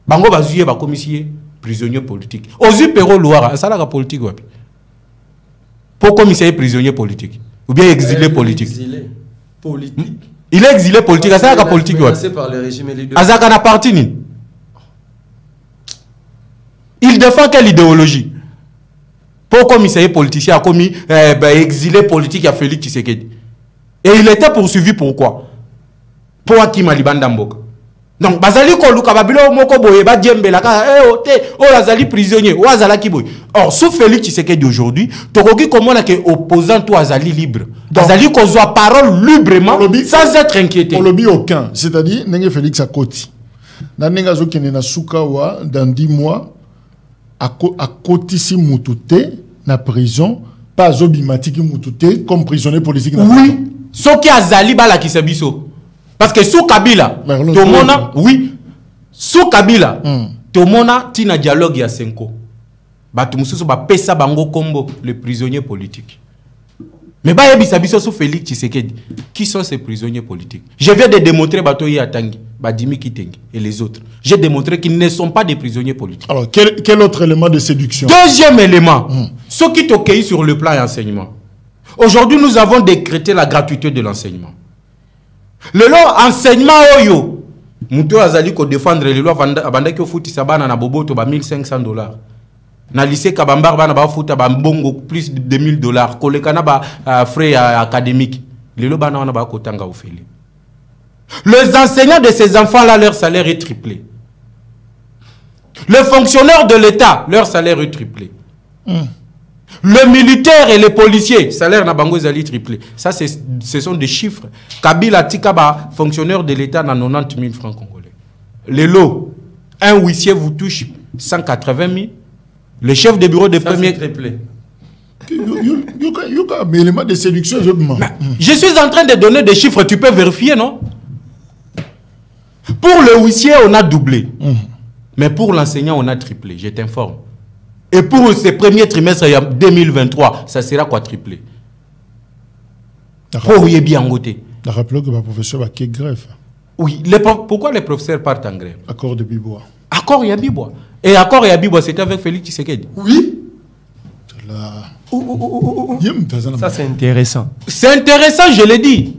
bango bazuye ba commissaire prisonnier politique. Ozu Pero Loara, ça la politique wapi. Pour commissaire prisonnier politique ou bien exilé politique. Exilé politique. Il est exilé politique, ça la politique wapi. Menacé par le régime et l'idéologie. Azaka na parti ni. Il défend quelle idéologie? Pour commissaire politicien a commis exilé politique à Félix Tshisekedi. Et il était poursuivi pourquoi? Pour Akima Libanda Mboka. Donc, bazali ko luka babilo moko boye ba djembe la ka lazali prisonnier ou azala ki boye. Or, sous Félix Tshisekedi aujourd'hui, tokoki komona ke opposant to azali libre. Azali ko zo parole librement sans être inquiété. Pour le bi aucun, c'est-à-dire nenge Félix Akoti. Na nenga zo kene na sukawa dans 10 mois à Koti si mutute na prison pas zobimatiki mutute comme prisonnier politique na. Oui. Soki azali bala kisabiso. Parce que sous Kabila, Tomona, oui, sous Kabila, Tomona, tina dialogue ya Senko. Batumususu ba pesa bango kombo, les prisonniers politiques. Mais ba yebi sabiso sous Félix Tshisekedi. Qui sont ces prisonniers politiques? Je viens de démontrer Batoyi Atangi, Badimi Kitengi et les autres. J'ai démontré qu'ils ne sont pas des prisonniers politiques. Alors, quel autre élément de séduction? Deuxième élément, ceux qui t'occueillent sur le plan enseignement. Aujourd'hui, nous avons décrété la gratuité de l'enseignement. Le lot enseignement oyo muto azali ko défendre le loi abandaki ofuti sabana na boboto ba $1,500 na lycée Kabambar bana ba futa ba mbongo plus de $2,000 kolekana ba frais académiques le lot bana wana ba kotanga ofeli. Les enseignants de ces enfants là leur salaire est triplé. Les fonctionnaires de l'État leur salaire est triplé. Le militaire et les policiers, salaire na bango zali triplé. Ça, ce sont des chiffres. Kabila Tikaba, fonctionnaire de l'État, na 90 000 francs congolais. Les lots, un huissier vous touche 180 000. Le chef de bureau de premier... triplé. Mais élément de séduction, je suis en train de donner des chiffres, tu peux vérifier, non? Pour le huissier, on a doublé. Mais pour l'enseignant, on a triplé, je t'informe. Et pour ce premier trimestre 2023, ça sera quadruplé. Pour Yebi Angoté. Rappelons que le professeur va qu'il grève. Oui, pourquoi les professeurs partent en grève? Accord de Bibois. Accord Yabibois. Et accord Yabibois, c'était avec Félix Tshisekedi. Oui. Ça, c'est intéressant. C'est intéressant, je l'ai dit.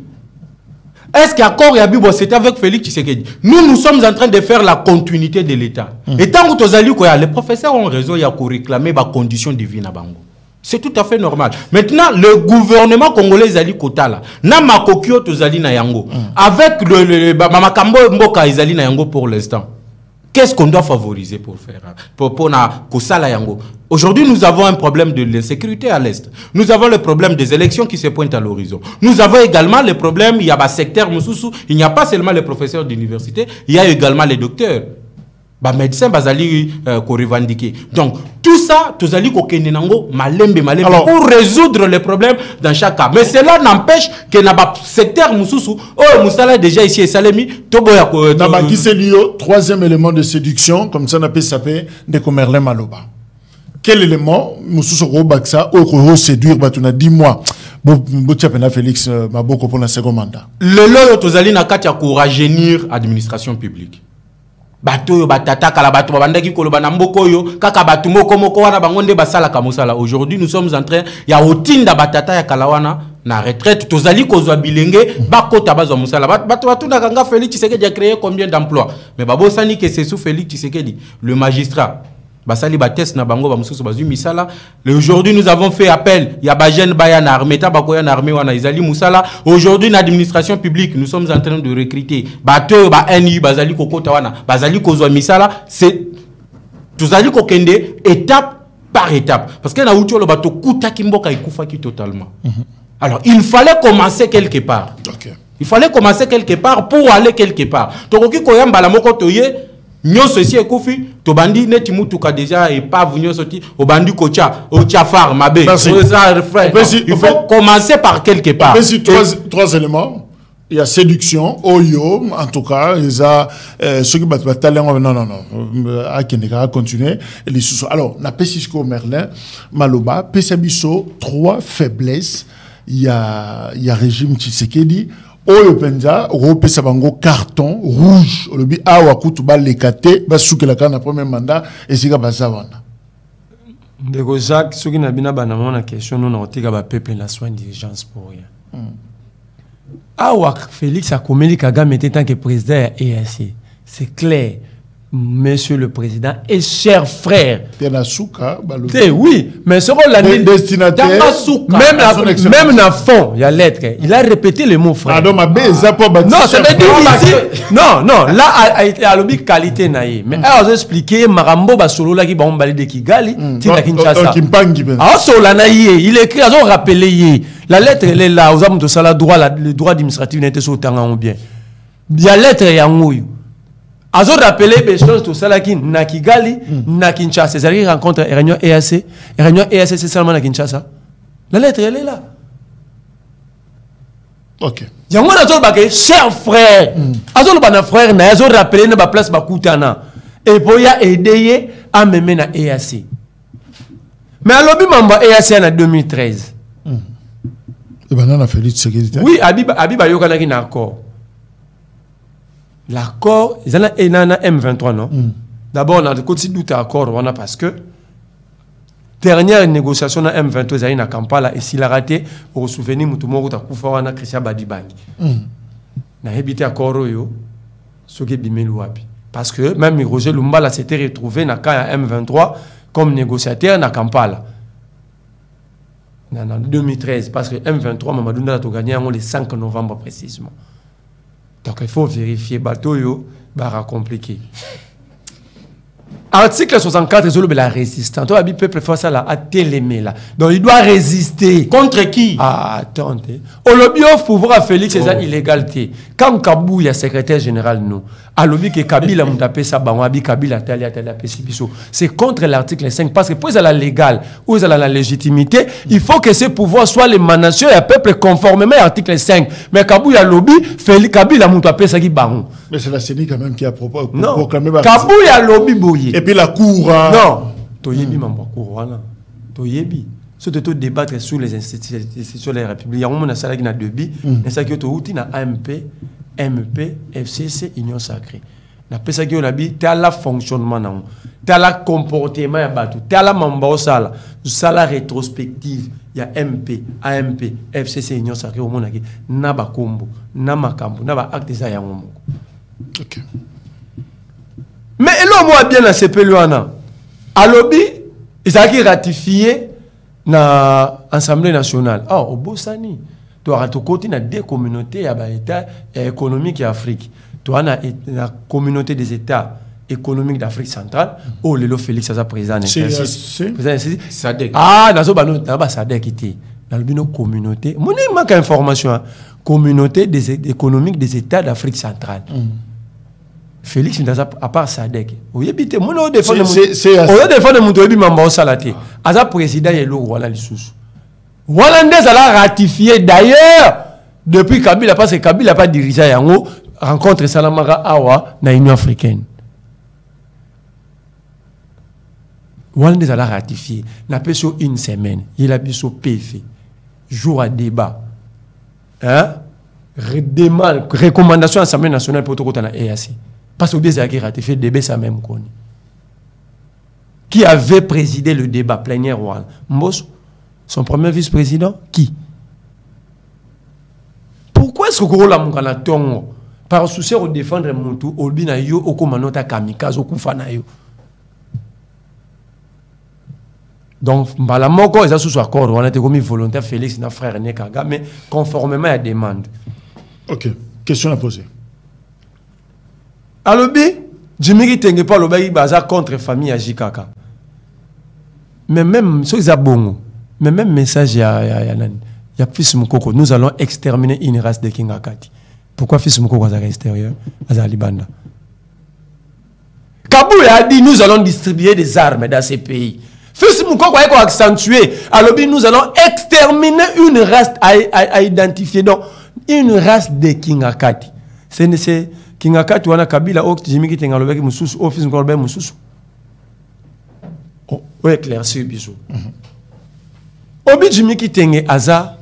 Est-ce qu'accord Yabibois, c'était avec Félix Tshisekedi? Nous sommes en train de faire la continuité de l'État. Et tant que les professeurs ont raison, il y a qu'à réclamer les conditions de vie. C'est tout à fait normal. Maintenant, le gouvernement congolais Zali Kotala, na makokyo to Zali na yango, avec le Mamakambo Mboka Zali na yango pour l'instant. Qu'est-ce qu'on doit favoriser pour faire pour na Kosala yango? Aujourd'hui, nous avons un problème de l'insécurité à l'Est. Nous avons le problème des élections qui se pointent à l'horizon. Nous avons également le problème, il y a un secteur Moussoussou, il n'y a pas seulement les professeurs d'université, il y a également les docteurs. Médecins bazali ko revendiquer. Donc tout ça, tous ali ko kenenango malembe pour résoudre les problèmes dans chaque cas. Mais cela n'empêche que na ba secteur Moussoussou, oh Moussala déjà ici et Salemi, toboya ko troisième élément de séduction, comme ça on appelle ça de Merlin Maloba. Quel élément Moussoussou Robaksa au séduire batuna 10 mois. Félix Maboko pour le second mandat. Le loyo tozali na kati ya ko rajeunir administration publique. Bato batata kala bato babandaki koloba na mboko yo kaka bato moko wana bangonde basala kamosala. Aujourd'hui nous sommes en train ya otinda batata ya kalawana na retraite tozali kozwa bilenge bakota bazwa musala bato batunda kanga Félix Tshisekedi a créé combien d'emplois? Mais babo sani que c'est sous Félix Tshisekedi le magistrat basali bates na bango ba mususu bazui misala. Aujourd'hui nous avons fait appel ya ba jeune baya na armée ta bakoya na armée wana izali musala. Aujourd'hui l'administration publique nous sommes en train de recruter bato ba NU bazali kokota wana bazali kozwa misala. C'est tozali kokende étape par étape parce que na uti lo bato kuta kimboka ikufa ki totalement. Alors il fallait commencer quelque part. Il fallait commencer quelque part pour aller quelque part. Tokoki koyamba la moko toye Nyo ceci est koufi, to bandi neti mutuka déjà et pas venu sortir au bandi kocha, au chafar, mabé. Il faut commencer par quelque part. Trois éléments. Il y a séduction, oyo, en tout cas, il y a ceux qui battent talent, non, à Kenega, continuer. Alors, na Pesisko Merlin, Maloba, Pesabiso, trois faiblesses. Il y a régime Tshisekedi, Oyo penza, Europe sabango carton rouge. Olobi awa kutu ba lekate, ba souke la kana premier mandat, et sika basa wana. Ndeko Jacques, ceux qui n'ont pas la question, nous n'avons pas peuple la soin d'urgence pour rien. Awa Félix Akomeli Kagame était tant que président EAC. C'est clair. Monsieur le Président et cher frère. Oui, mais ce rôle destinataire, même dans fond, il y a lettre. Il a répété le mot frère. Non, ça veut dire ici. Non, là, il a l'objet qualité naïe. Mais alors, expliqué, Marambo Basolo là qui va emballer de Kigali, Tina Kinshasa. Ah, Sola naïe, il écrit, ils ont rappelé. La lettre, elle est là, aux hommes de ça, le droit administratif n'était sur le temps bien. Il y a lettre, il y a un Azo rappelé les choses tout ça là qui na Kigali, na Kinshasa. C'est-à-dire rencontre réunion EAC. Réunion EAC c'est seulement na Kinshasa. La lettre elle est là. OK. Yango na zo baké cher frère. Azo le bana frère na azo rappelé na ba place ba kutana. Et pour y aider à me mener na EAC. Mais à l'obi mamba EAC en 2013. Et ben on a Félix Tshisekedi. Oui, Abiba yokana ki na accord. L'accord, ils ont un M23, non? D'abord, on a des doute à accord, parce que dernière négociation dans M23, ils ont à Kampala, et s'il a raté, pour se souvenir, Moutoumou, Koufawana, Christian Badibangi. On a évité accord, ce qui est bimelouabi. Parce que même Roger Lumbala s'était retrouvé dans M23 comme négociateur à Kampala. En 2013, parce que M23, Mamadou Ndala a gagné le 5 novembre précisément. Donc il faut vérifier bateau yo bara compliqué. Article 64 sur la résistance. Toi, le peuple face à la télémé là. Donc il doit résister. Contre qui? Ah, attendez. Au lobby of pouvoir à Félix c'est ça illégalité. Quand Kabou il y a secrétaire général nous. À lobby que Kabila m'a tapé ça banwabi Kabila tali pésibiso. C'est contre l'article 5 parce que pour la légale ou la légitimité, il faut que ces pouvoirs soient l'émanation et le peuple conformément à l'article 5. Mais Kabou il y a lobby Félix Kabila m'a tapé ça qui baron. Mais c'est la CENI quand même qui a proclamé Kabou il y a lobby boyé. Et puis la cour. Non. Toyebi m'a cour voilà. Toyebi. Surtout débattre sur les institutions de la République. Il y a un moment qui a deux billes. Et ça qui est au na AMP, MP, FCC, Union Sacrée. Na pesa qui on a dit, t'as la fonctionnement na, t'as la comportement ya batu, t'as la mamba sala, sala rétrospective. Il y a MP, AMP, FCC, Union Sacrée au monde qui na ba kombo, na makambo, na ba acte ça ya ngomo. OK. Mais l'homme a bien la CPLUANA. À lobby, ils ont ratifié na Assemblée nationale. Ah, au Bossani, tu as côté na deux communautés à État économique Afrique. Tu as la communauté des États économiques d'Afrique centrale. Oh, Lelo Félix a président. Sadek. Ah, nazo bano na Sadek était. Dans le communauté. Mon manque information. Communauté économique des États d'Afrique centrale. Félix à part Sadek. Oui, habite mon au défendre mon toyebi mamba salati. Aza président yelo wala lisusu. Hollandais a ratifié d'ailleurs depuis Kabila parce que Kabila n'a pas dirigé yango rencontre Salamara Awa na Union africaine. Hollandais a ratifié. N'a pas sur une semaine. Il a bis au PF. Jour à débat. Hein? Recommandation à l'Assemblée nationale pour tout le temps EAC. Parce que bien qui ratifié le débat, ça même connu. Qui avait présidé le débat plénière Rwanda? Mbos, son premier vice-président, qui? Pourquoi est-ce que vous avez tongo par souci de défendre Moutou, Olbina yo, Okomanota Kamikaze, Okufana yo? Donc, la moko, ils ont sous accord, on a été commis volontaire Félix, notre frère Nekaga, mais conformément à la demande. OK. Question à poser. Alors, Jimmy Tengue pas le bail bazar contre famille à Jikaka. Mais même ceux qui bon, mais même message il y a fils Mukoko, nous allons exterminer une race de Kingakati. Pourquoi fils Mukoko à l'extérieur, à Libanda? Kabou a dit nous allons distribuer des armes dans ces pays. Fils Mukoko a accentué. Alors nous allons exterminer une race à identifier donc une race de Kingakati. C'est Kingakati wana Kabila ok Jimmy Kitenga lobeki mususu office ngolbe mususu. Oh, éclairci biso. Obi Jimmy Kitenge aza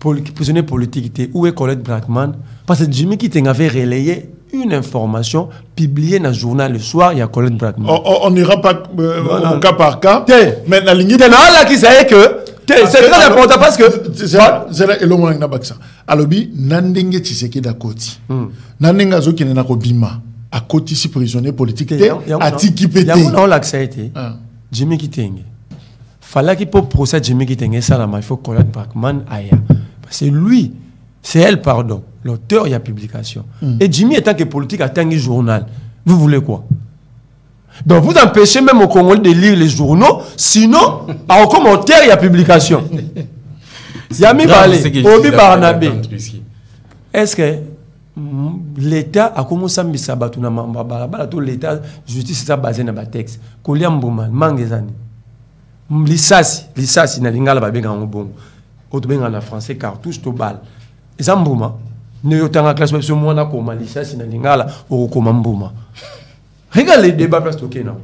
prisonnier politique, où est Colette Brackman? Parce que Jimmy Kiteng avait relayé une information publiée dans le journal le soir, il y a Colette Brackman. On n'ira pas au cas par cas. Mais la ligne de là qui sait que c'est très important parce que c'est là et le moment na baksa. Alobi nandenge Tshisekedi d'akoti. Nandenge azoki na kobima. À côté si prisonnier politique à tiki pété. On l'a accepté. Jimmy Kiteng. Fallait qu'il pour procès Jimmy Kiteng ça là, il faut Colette Brackman aille. C'est lui, c'est elle pardon, l'auteur il y a publication. Et Jimmy étant que politique attend un journal. Vous voulez quoi? Donc vous empêchez même au Congolais de lire les journaux, sinon en commentaire il y a publication. Yami Balé, Obi Barnabé. Est-ce que l'État a commencé à mettre l'État justice est basé dans le texte. Koliam Bouman, Mangezani. Lissasi na lingala babenga ngobon. Otobenga na français cartouche to balle. Ezambouma. Ne yotanga classe parce que moi na koma lissasi na lingala o koma mbuma. Regarde les débats parce que non.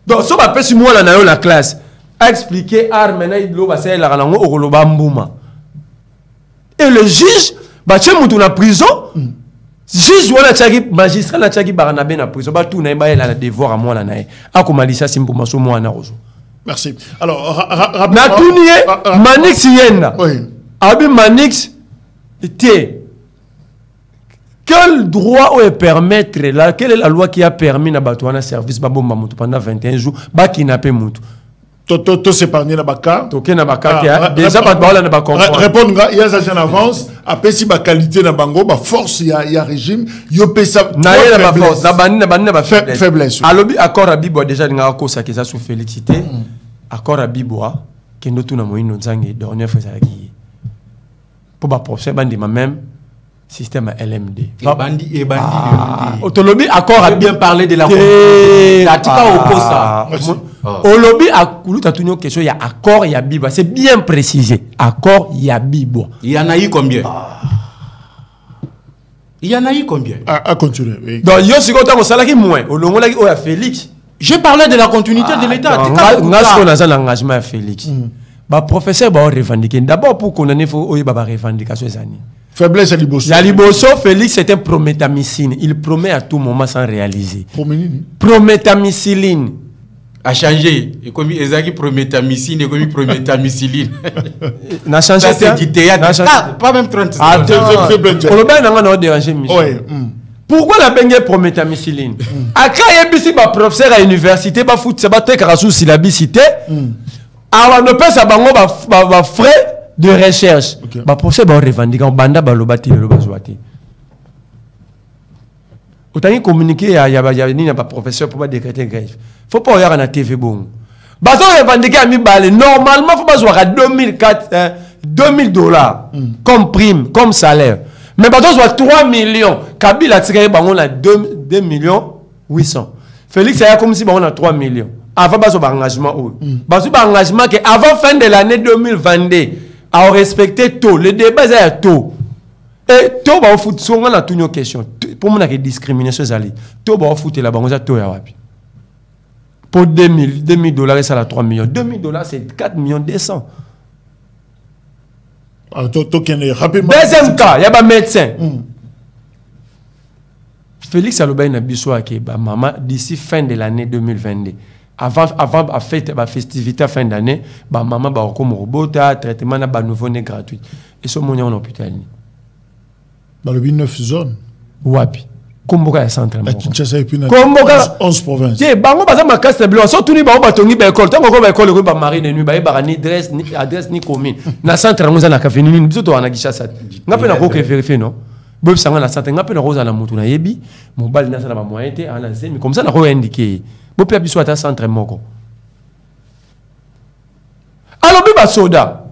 Donc so ba pesi moi la na la classe a expliqué arme na idlo ba c'est la rango o koloba mbuma. Et le juge ba tche mutu na prison. Juge wala tchaki magistrat na tchaki Barnabé na prison ba tout na ba la devoir à moi la na a koma lissasi mbuma so moi na rozo. Merci. Alors, rapidement. Manix Yenda. Oui. Abi Manix, quel droit ou permettre là? Quelle est la loi qui a permis na batouana service babomba mutu pendant 21 jours ba kidnapper mutu? To s'épargner na baka. Toké na baka déjà ba na ba comprendre. Répondre il y a ça en avance après si ba qualité na bango ba force il y a régime yo pesa na ya ba force na bani na ba faiblesse. Alobi accord abibo déjà nga ko ça que ça sous félicité. Accord abiboa que nous tout na moino nzangi dernière fois ça qui pour ba procès bandi même système à LMD. Et bandi. Autolobby accord a bien parlé de la continuité. Au lobby a coulu ta une question il y a accord il y a bibo c'est bien précisé accord il y a bibo. Il y en a eu combien? Il y en a eu combien? À continuer. Oui. Donc yo si content au salaki moins au longo laki o ya Félix. Je parlais de la continuité de l'État. Ngasco na un engagement à Félix. Ba professeur ba revendiquer d'abord pour qu'on ait faut oyi ba revendication zani. Faiblesse à Liboso. La Liboso Félix c'est un prométhamycine, il promet à tout moment sans réaliser. Prométhamycine a changé et comme Ezaki prométhamycine et comme prométhamycine. N'a changé c'est du théâtre. Pas même 30 secondes. On le ben n'a dérangé Michel. Pourquoi la bengue prométhamycine? Aka yebisi ba professeur à l'université ba foot ba te karasu syllabicité. Awa no pesa bango ba frais de recherche. Ba professeur ba revendiquer banda ba lobati le bazwati. Autant communiquer ya ni na ba professeur pour pas décréter grève. Faut pas regarder na TV bon. Ba to revendiquer à mi balé normalement faut pas jouer à $2000 comme prime, comme salaire. Mais par exemple, 3 millions. Kabila a tiré 2 millions 800. Félix a comme si on a 3 millions. Avant, il y a un engagement. Il y a un engagement qui, avant fin de l'année 2022, a respecté tout. Le débat est tout. Et tout, il faut que on a toutes nos questions. Pour moi, il y a une discrimination. Tout, il faut que on a tout. Pour $2000, ça a 3 millions. $2000, c'est 4 millions 200. Deuxième cas, il y a un médecin. Félix Alobaï n'a pas dit maman d'ici fin de l'année 2022. Avant la fête, la festivité fin d'année, maman va comme robot, traitement na nouveau-né gratuit. Et ce moment en hôpital. Dans le 9 zones. Wapi. Komboka ya centre. Kinshasa et puis dans 11 provinces. Tiens, bango baza makasi blanc, surtout ni bango batongi ba école, tango ko ba école ko ba marine nu ba ba ni adresse ni commune. Na centre ngoza na kafeni ni biso to wana Kinshasa. Ngape na ko ke vérifier non. Bob sanga na centre ngape na roza na mutu na yebi, mobali na sala ba moyen te ana zemi comme ça na ko indiquer. Bob pia biso ata centre moko. Alors bi ba soda.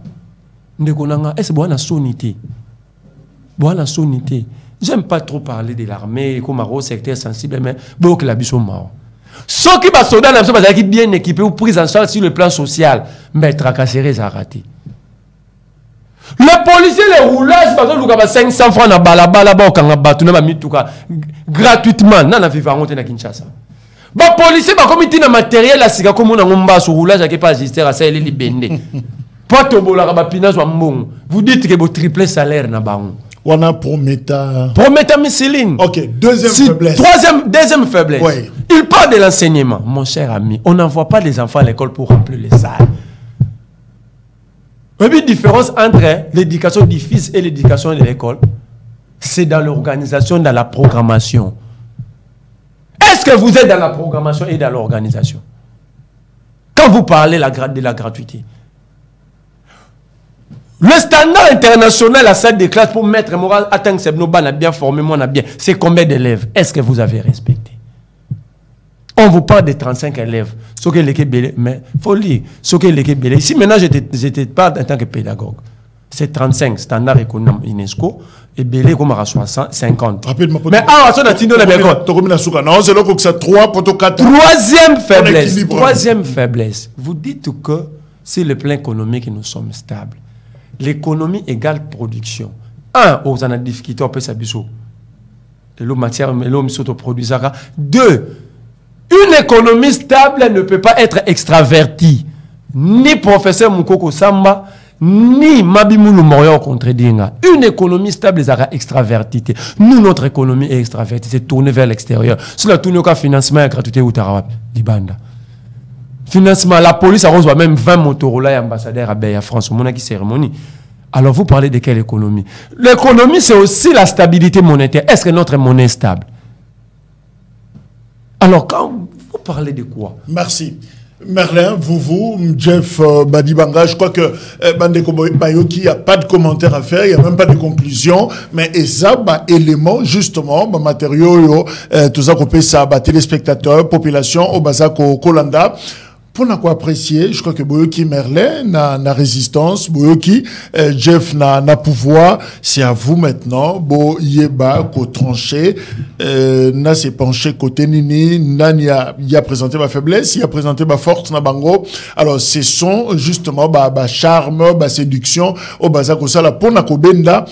Ndeko nanga est-ce bwana sonité. Bwana sonité. J'aime pas trop parler de l'armée comme un secteur sensible, mais beaucoup la biso mort. Ceux qui sont soldats, qui bien équipés ou pris en charge sur le plan social, mais tracasseries à rater. Les policiers, les roulages, par exemple, 500 francs na balabala, gratuitement, non, na vivant na Kinshasa. Les policiers, comme ils ont matériel, comme on a un roulage qui pas assister à ça, ils libénent. Vous dites que vous triplez salaire na bango. On a Prometa. Prometa Missiline. Ok, deuxième faiblesse. Deuxième faiblesse. Oui. Il parle de l'enseignement. Mon cher ami, on n'envoie pas les enfants à l'école pour remplir les salles. Il y a une différence entre l'éducation du fils et l'éducation de l'école. C'est dans l'organisation, dans la programmation. Est-ce que vous êtes dans la programmation et dans l'organisation? Quand vous parlez de la gratuité. Le standard international à salle de classe pour mettre moral atteindre c'est nos a bien formé, moi on a bien. C'est combien d'élèves? Est-ce que vous avez respecté? On vous parle de 35 élèves. Ce que l'équipe belé, mais faut lire. Ce que l'équipe belé. Ici maintenant j'étais pas en tant que pédagogue. C'est 35 standard économique UNESCO et belé comme à 50. Rapidement. Mais ah on a tino la bien. Non, c'est là que ça 3 pour 4. Troisième faiblesse. Vous dites que c'est le plan économique nous sommes stables. L'économie égale production. Un, on a des difficultés, on peut s'abuser. L'eau matière, l'eau s'autoproduit. Deux, une économie stable ne peut pas être extravertie. Ni professeur Moukoko Samba, ni Mabimoulou Morio contre Dinga. Une économie stable est extravertie. Nous, notre économie est extravertie, c'est tournée vers l'extérieur. Si la tournée au financement et gratuité ou tarab, Dibanda. Financement, la police a reçu même 20 Motorola et ambassadeurs à Béa France, au Monaki cérémonie. Alors vous parlez de quelle économie? L'économie, c'est aussi la stabilité monétaire. Est-ce que notre monnaie est stable? Alors quand vous parlez de quoi? Merci. Merlin, vous, Jeff Badibanga, je crois que Bandeko Bayoki, il n'y a pas de commentaire à faire, il n'y a même pas de conclusion, mais ça, élément, justement, matériaux, tout ça qu'on peut ça, téléspectateurs, population, au Bazako, Kolanda. Pour nous apprécier, je crois que Boyoki Merlin na résistance, Boyoki Jeff na pouvoir, c'est à vous maintenant. Bo yeba ko tranché, na s'est penché côté nini, na y a présenté ma faiblesse, il a présenté ma force na bango. Alors ce sont justement charme, séduction au bazako sala pour na kobenda.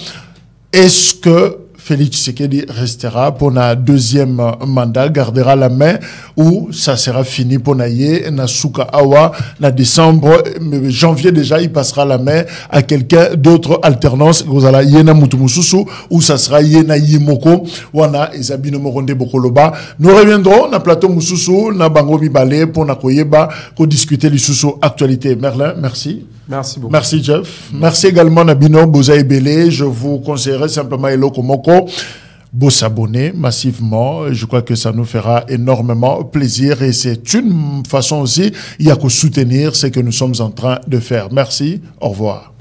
Est-ce que Félix Tshisekedi restera pour un deuxième mandat, gardera la main, ou ça sera fini pour Naye, na Souka Awa, na décembre, janvier déjà, il passera la main à quelqu'un d'autre alternance, vous allez Yena Mutumususu, ou ça sera Yena Yimoko, wana Ezabino Moronde Bokoloba. Nous reviendrons na plateau Mususu, na Bango Mibale, pour na Koyeba, pour discuter les sous actualité. Merlin, merci. Merci beaucoup. Merci Jeff. Merci également Nabino Boza Ebele. Je vous conseillerais simplement Eloko Moko de s'abonner massivement. Je crois que ça nous fera énormément plaisir et c'est une façon aussi, il y a qu'à soutenir ce que nous sommes en train de faire. Merci. Au revoir.